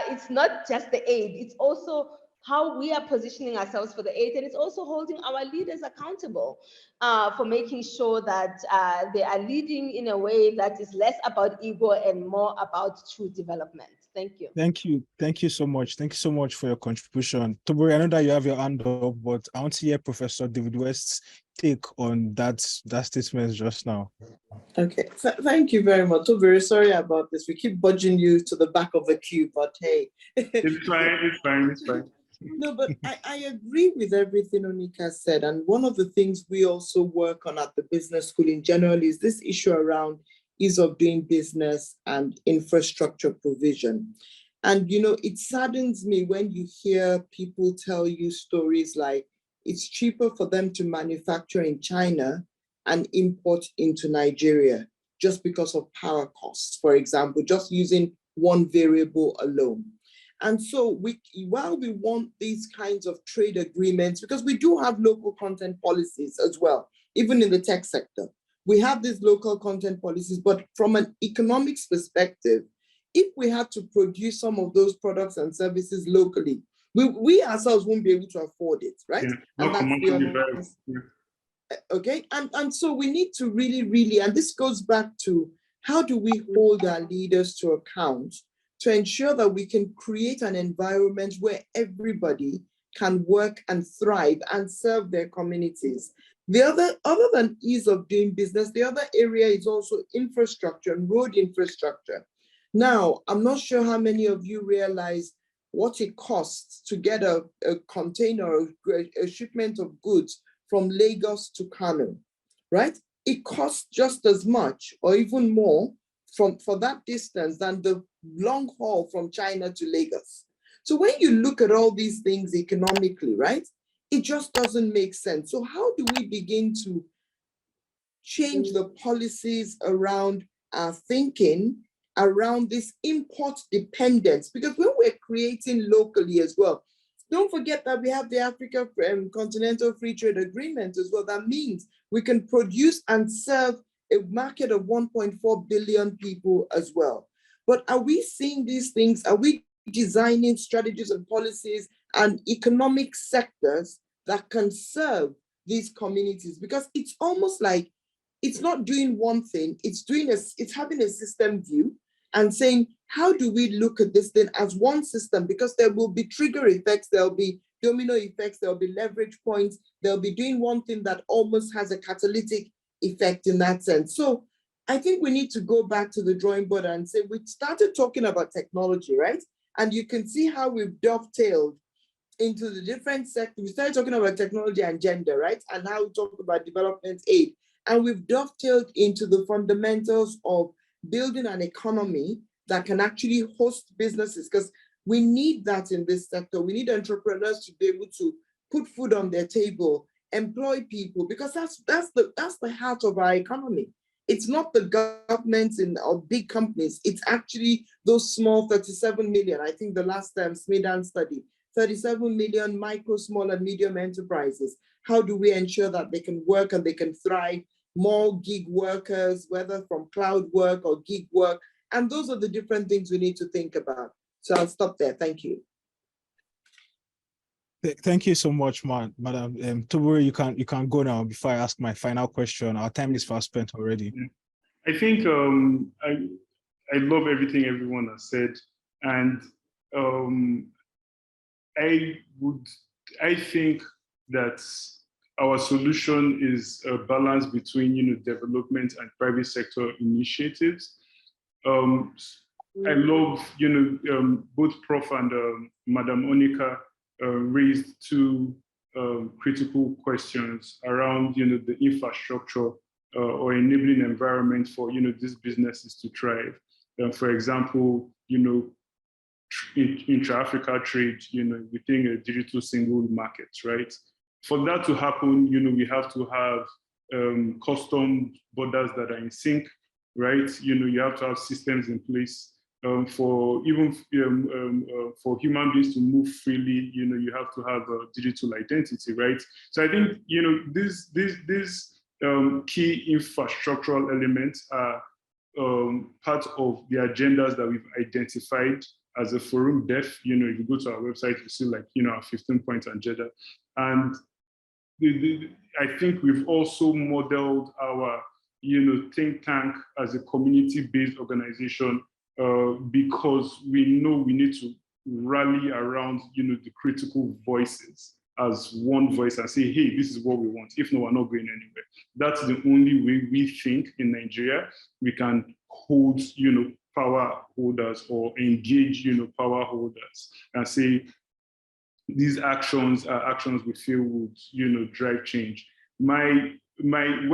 it's not just the aid, it's also how we are positioning ourselves for the aid, and it's also holding our leaders accountable for making sure that they are leading in a way that is less about ego and more about true development. Thank you. Thank you. Thank you so much. Thank you so much for your contribution. Tobore, I know that you have your hand up, but I want to hear Professor David-West's take on that statement just now. Okay, thank you very much. So very sorry about this. We keep budging you to the back of the queue, but hey. It's fine. No, but I agree with everything Onica said. And one of the things we also work on at the business school in general is this issue around ease of doing business and infrastructure provision. And, it saddens me when you hear people tell you stories like it's cheaper for them to manufacture in China and import into Nigeria just because of power costs, for example, just using one variable alone. And so while we want these kinds of trade agreements, because we do have local content policies as well, even in the tech sector, we have these local content policies, but from an economics perspective, if we had to produce some of those products and services locally, we ourselves won't be able to afford it, right? Yeah, and that's the honest. Okay, and so we need to really, and this goes back to how do we hold our leaders to account to ensure that we can create an environment where everybody can work and thrive and serve their communities. Other than ease of doing business, the other area is also infrastructure and road infrastructure. Now, I'm not sure how many of you realize what it costs to get a container, a shipment of goods from Lagos to Kano, right? It costs just as much or even more for that distance than the long haul from China to Lagos. So when you look at all these things economically, right, it just doesn't make sense. So how do we begin to change the policies around our thinking around this import dependence? Because when we're creating locally as well, don't forget that we have the Africa Continental Free Trade Agreement as well. That means we can produce and serve a market of 1.4 billion people as well. But are we seeing these things? Are we designing strategies and policies and economic sectors that can serve these communities? Because it's almost like it's not doing one thing, it's having a system view and saying, how do we look at this thing as one system? Because there will be trigger effects, there'll be domino effects, there'll be leverage points, they'll be doing one thing that almost has a catalytic effect in that sense. So I think we need to go back to the drawing board and say, we started talking about technology, right? And you can see how we've dovetailed into the different sectors. We started talking about technology and gender, right? And how we talked about development aid. And we've dovetailed into the fundamentals of building an economy that can actually host businesses, because we need that in this sector. We need entrepreneurs to be able to put food on their table, employ people, because that's the heart of our economy. It's not the government or big companies. It's actually those small 37 million. I think the last Smedan study, 37 million micro, small, and medium enterprises. How do we ensure that they can work and they can thrive? More gig workers, whether from cloud work or gig work. And those are the different things we need to think about. So I'll stop there. Thank you. Thank you so much, Madam. Tobore, you can go now before I ask my final question. Our time is fast spent already. I think I love everything everyone has said, and I think that our solution is a balance between development and private sector initiatives. I love both Prof and Madam Onica raised two critical questions around the infrastructure or enabling environment for these businesses to thrive. For example, intra-Africa trade, within a digital single market, right? For that to happen, we have to have custom borders that are in sync, right? You have to have systems in place for even for human beings to move freely. You have to have a digital identity, right? So I think these key infrastructural elements are part of the agendas that we've identified as a forum def. If you go to our website, you see our 15-point agenda. And I think we've also modeled our think tank as a community-based organization because we know we need to rally around the critical voices as one voice and say, hey, this is what we want. If no, we're not going anywhere. That's the only way we think in Nigeria we can hold power holders or engage power holders and say these actions are actions we feel would drive change. Where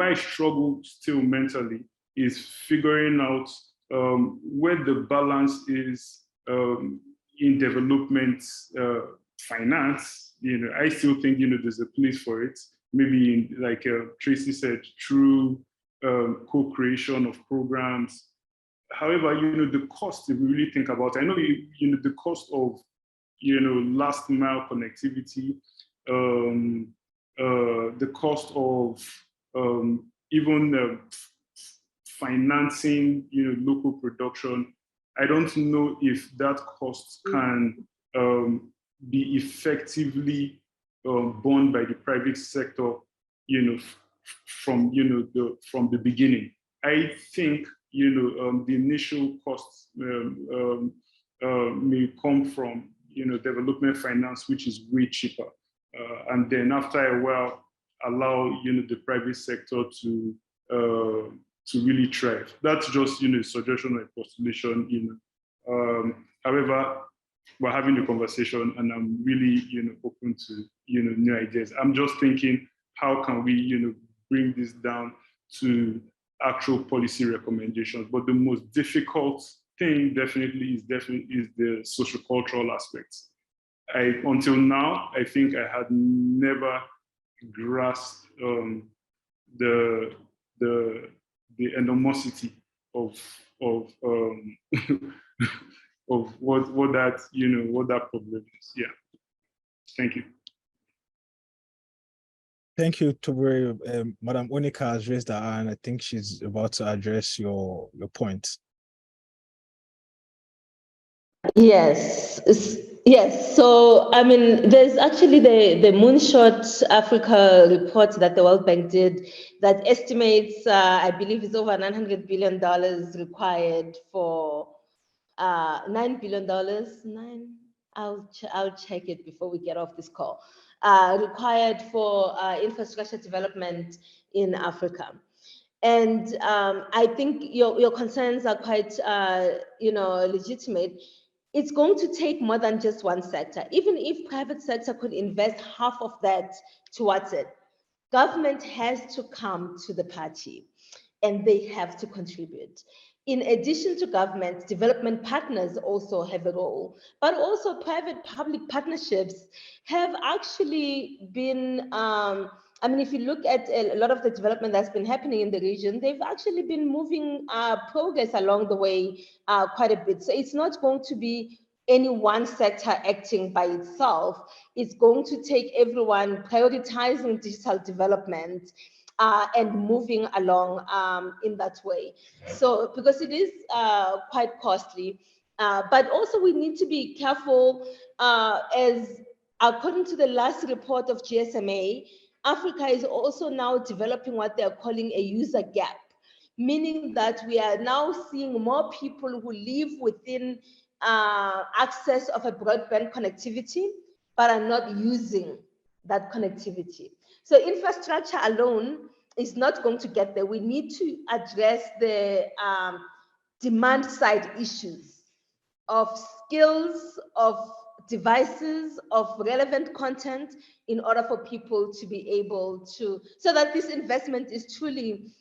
I struggle still mentally is figuring out where the balance is in development finance. I still think there's a place for it. Maybe in, like Tracy said, through co-creation of programs. However, the cost, if we really think about it, I know the cost of last mile connectivity, the cost of even financing local production. I don't know if that cost can be effectively borne by the private sector, from the beginning. I think the initial costs may come from development finance, which is way cheaper, and then after a while allow the private sector to really thrive. That's just a suggestion or a postulation. However, we're having a conversation, and I'm really open to new ideas. I'm just thinking, how can we bring this down to actual policy recommendations? But the most difficult thing definitely is the sociocultural aspects. Until now, I think I had never grasped the enormosity of of what that problem is. Yeah. Thank you. Thank you, Tobore. Madam Onica has raised her hand. I think she's about to address your point. Yes. Yes. So, I mean, there's actually the Moonshot Africa report that the World Bank did that estimates, I believe it's over $900 billion required for $9 billion. I'll check it before we get off this call. Required for infrastructure development in Africa. And I think your concerns are quite, legitimate. It's going to take more than just one sector. Even if private sector could invest half of that towards it, government has to come to the party and they have to contribute. in addition to government, development partners also have a role, but also private-public partnerships have actually been, I mean, if you look at a lot of the development that's been happening in the region, they've actually been moving progress along the way quite a bit. So it's not going to be any one sector acting by itself. It's going to take everyone prioritizing digital development and moving along in that way. So, because it is quite costly, but also we need to be careful as according to the last report of GSMA, Africa is also now developing what they're calling a user gap, meaning that we are now seeing more people who live within access of a broadband connectivity, but are not using that connectivity. So infrastructure alone is not going to get there. We need to address the demand side issues of skills, of devices, of relevant content in order for people to be able to, so that this investment is truly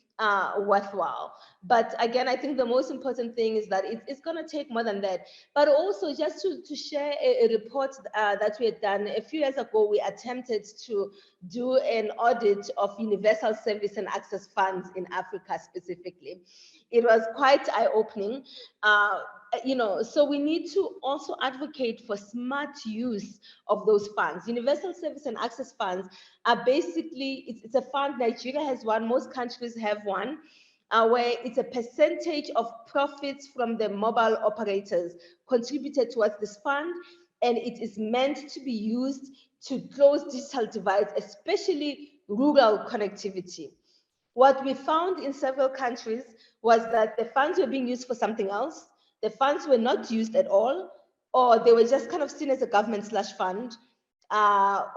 worthwhile. But again, I think the most important thing is that it's going to take more than that. But also just to share a report that we had done a few years ago, we attempted to do an audit of universal service and access funds in Africa specifically. It was quite eye-opening. So we need to also advocate for smart use of those funds. Universal service and access funds are basically, it's a fund, Nigeria has one, most countries have one, where it's a percentage of profits from the mobile operators contributed towards this fund, and it is meant to be used to close digital divides, especially rural connectivity. What we found in several countries was that the funds were being used for something else. The funds were not used at all, or they were just kind of seen as a government/fund,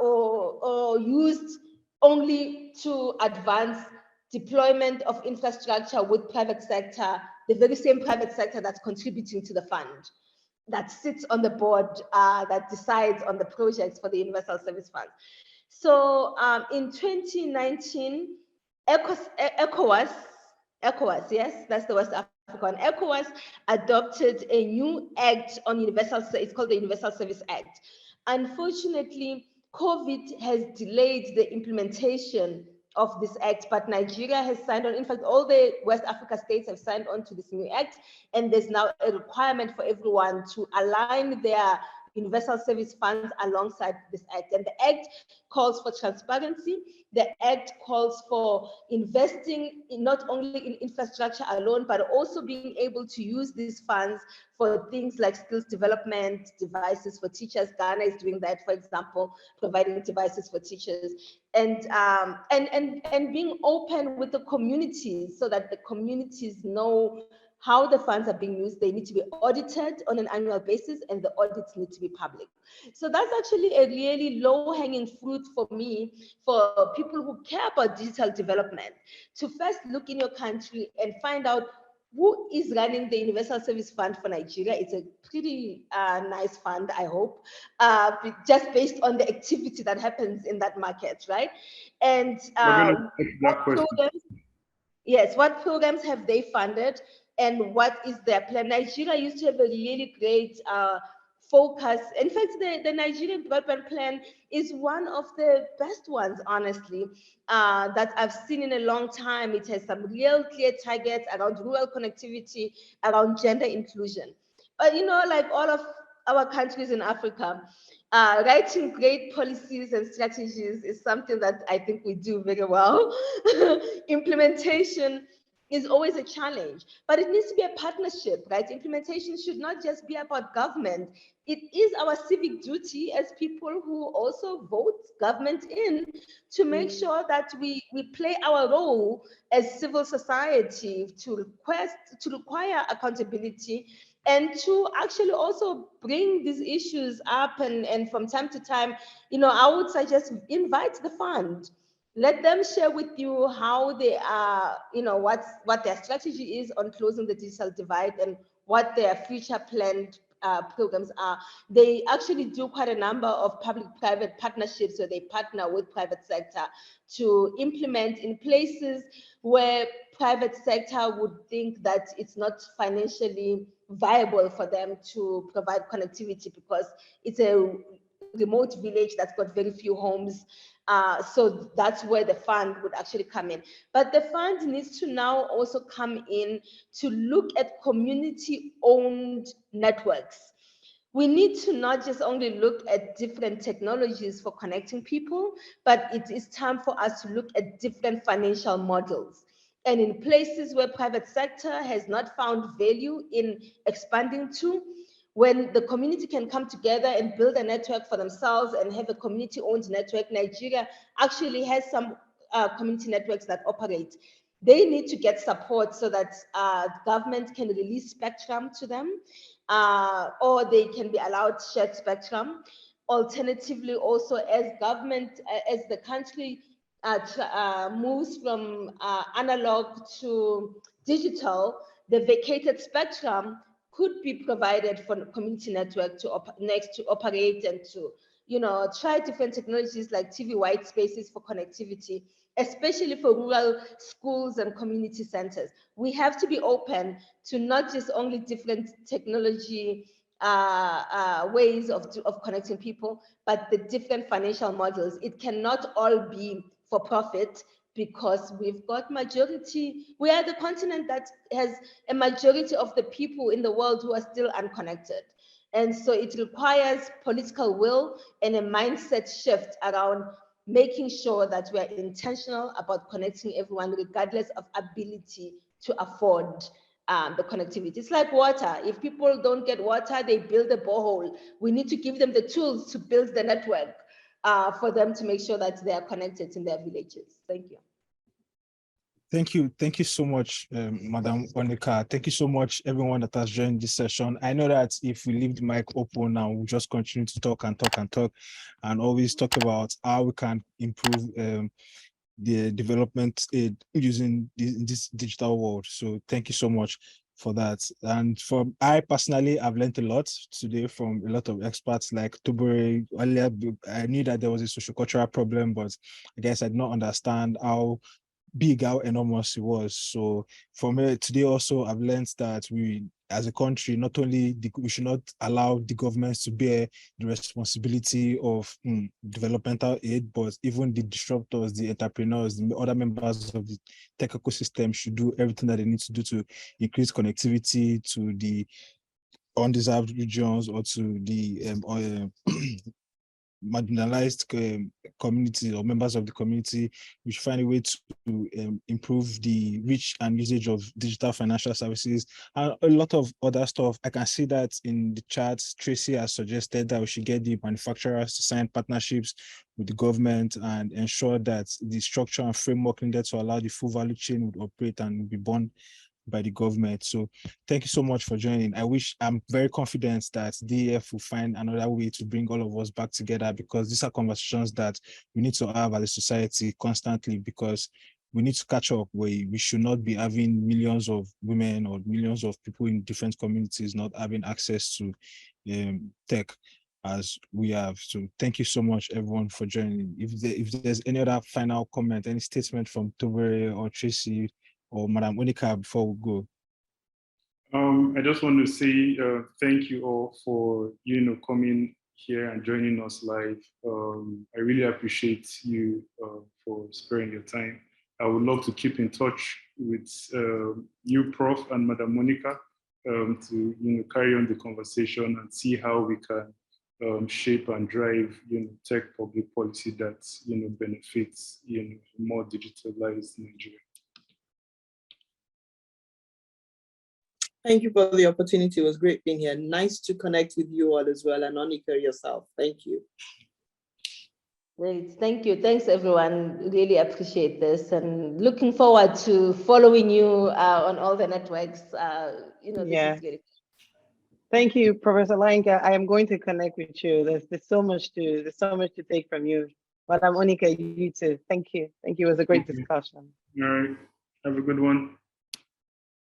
or used only to advance deployment of infrastructure with private sector, the very same private sector that's contributing to the fund, that sits on the board, that decides on the projects for the Universal Service Fund. So in 2019, ECOWAS, yes, that's the West Africa one. ECOWAS adopted a new act on universal, it's called the Universal Service Act. Unfortunately, COVID has delayed the implementation of this act, but Nigeria has signed on. In fact, all the West Africa states have signed on to this new act, and there's now a requirement for everyone to align their universal service funds alongside this act. And the act calls for transparency. The act calls for investing in not only in infrastructure alone, but also being able to use these funds for things like skills development, devices for teachers. Ghana is doing that, for example, providing devices for teachers, and being open with the communities so that the communities know how the funds are being used. They need to be audited on an annual basis, and the audits need to be public. So that's actually a really low-hanging fruit for me, for people who care about digital development, to first look in your country and find out who is running the Universal Service Fund for Nigeria. It's a pretty nice fund, I hope, just based on the activity that happens in that market, right? And what programs have they funded, and what is their plan? Nigeria used to have a really great focus. In fact, the Nigerian broadband plan is one of the best ones, honestly, that I've seen in a long time. It has some real clear targets around rural connectivity, around gender inclusion. But like all of our countries in Africa, writing great policies and strategies is something that I think we do very well. Implementation is always a challenge, but it needs to be a partnership, right? Implementation should not just be about government. It is our civic duty as people who also vote government in to make sure that we play our role as civil society to require accountability, and to actually also bring these issues up, and from time to time, I would suggest invite the fund. Let them share with you how they are, what their strategy is on closing the digital divide, and what their future planned programs are. They actually do quite a number of public-private partnerships where they partner with private sector to implement in places where private sector would think that it's not financially viable for them to provide connectivity because it's a remote village that's got very few homes. So that's where the fund would actually come in. But the fund needs to now also come in to look at community-owned networks. We need to not just only look at different technologies for connecting people, but it is time for us to look at different financial models. And in places where private sector has not found value in expanding to, when the community can come together and build a network for themselves and have a community-owned network, Nigeria actually has some community networks that operate. They need to get support so that government can release spectrum to them, or they can be allowed shared spectrum. Alternatively, also as government, as the country moves from analog to digital, the vacated spectrum could be provided for community network to operate and to, you know, try different technologies like TV white spaces for connectivity, especially for rural schools and community centers. We have to be open to not just only different technology ways of connecting people, but the different financial models. It cannot all be for profit, because we've got majority, we are the continent that has a majority of the people in the world who are still unconnected. And so it requires political will and a mindset shift around making sure that we are intentional about connecting everyone regardless of ability to afford the connectivity. It's like water. If people don't get water, they build a borehole. We need to give them the tools to build the network for them to make sure that they are connected in their villages. Thank you. Thank you. Thank you so much, Madam Onica. Thank you so much, everyone that has joined this session. I know that if we leave the mic open now, we'll just continue to talk and talk and talk and always talk about how we can improve the development aid using this digital world. So thank you so much for that. And I personally have learned a lot today from a lot of experts like Tobore. Earlier, I knew that there was a socio-cultural problem, but I guess I did not understand how big, how enormous it was. So for me today also, I've learned that we as a country, not only we should not allow the governments to bear the responsibility of developmental aid, but even the disruptors, the entrepreneurs, the other members of the tech ecosystem should do everything that they need to do to increase connectivity to the undeserved regions or to the marginalized community or members of the community. We should find a way to improve the reach and usage of digital financial services and a lot of other stuff. I can see that in the charts. Tracy has suggested that we should get the manufacturers to sign partnerships with the government and ensure that the structure and framework needed to allow the full value chain would operate and would be borne by the government. So thank you so much for joining. I'm very confident that DEF will find another way to bring all of us back together, because these are conversations that we need to have as a society constantly, because we need to catch up. We should not be having millions of women or millions of people in different communities not having access to tech as we have. So thank you so much, everyone, for joining. If there's any other final comment, any statement from Tobore or Tracy or Madam Onica before we go. I just want to say thank you all for coming here and joining us live. I really appreciate you for sparing your time. I would love to keep in touch with you, Prof, and Madam Onica to carry on the conversation and see how we can shape and drive tech public policy that benefits more digitalized Nigeria. Thank you for the opportunity. It was great being here. Nice to connect with you all as well, and Onica yourself. Thank you. Great, thank you. Thanks, everyone. Really appreciate this, and looking forward to following you on all the networks. This is really. Thank you, Professor Olayinka. I am going to connect with you. There's so much to take from you. But I'm Onica, you too. Thank you. Thank you. It was a great discussion. All right. Have a good one.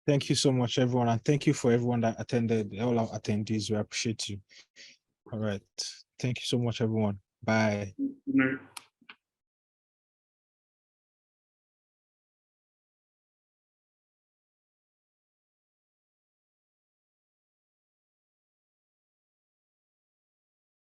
Thank you so much, everyone. And thank you for everyone that attended, all our attendees. We appreciate you. All right. Thank you so much, everyone. Bye. Good night.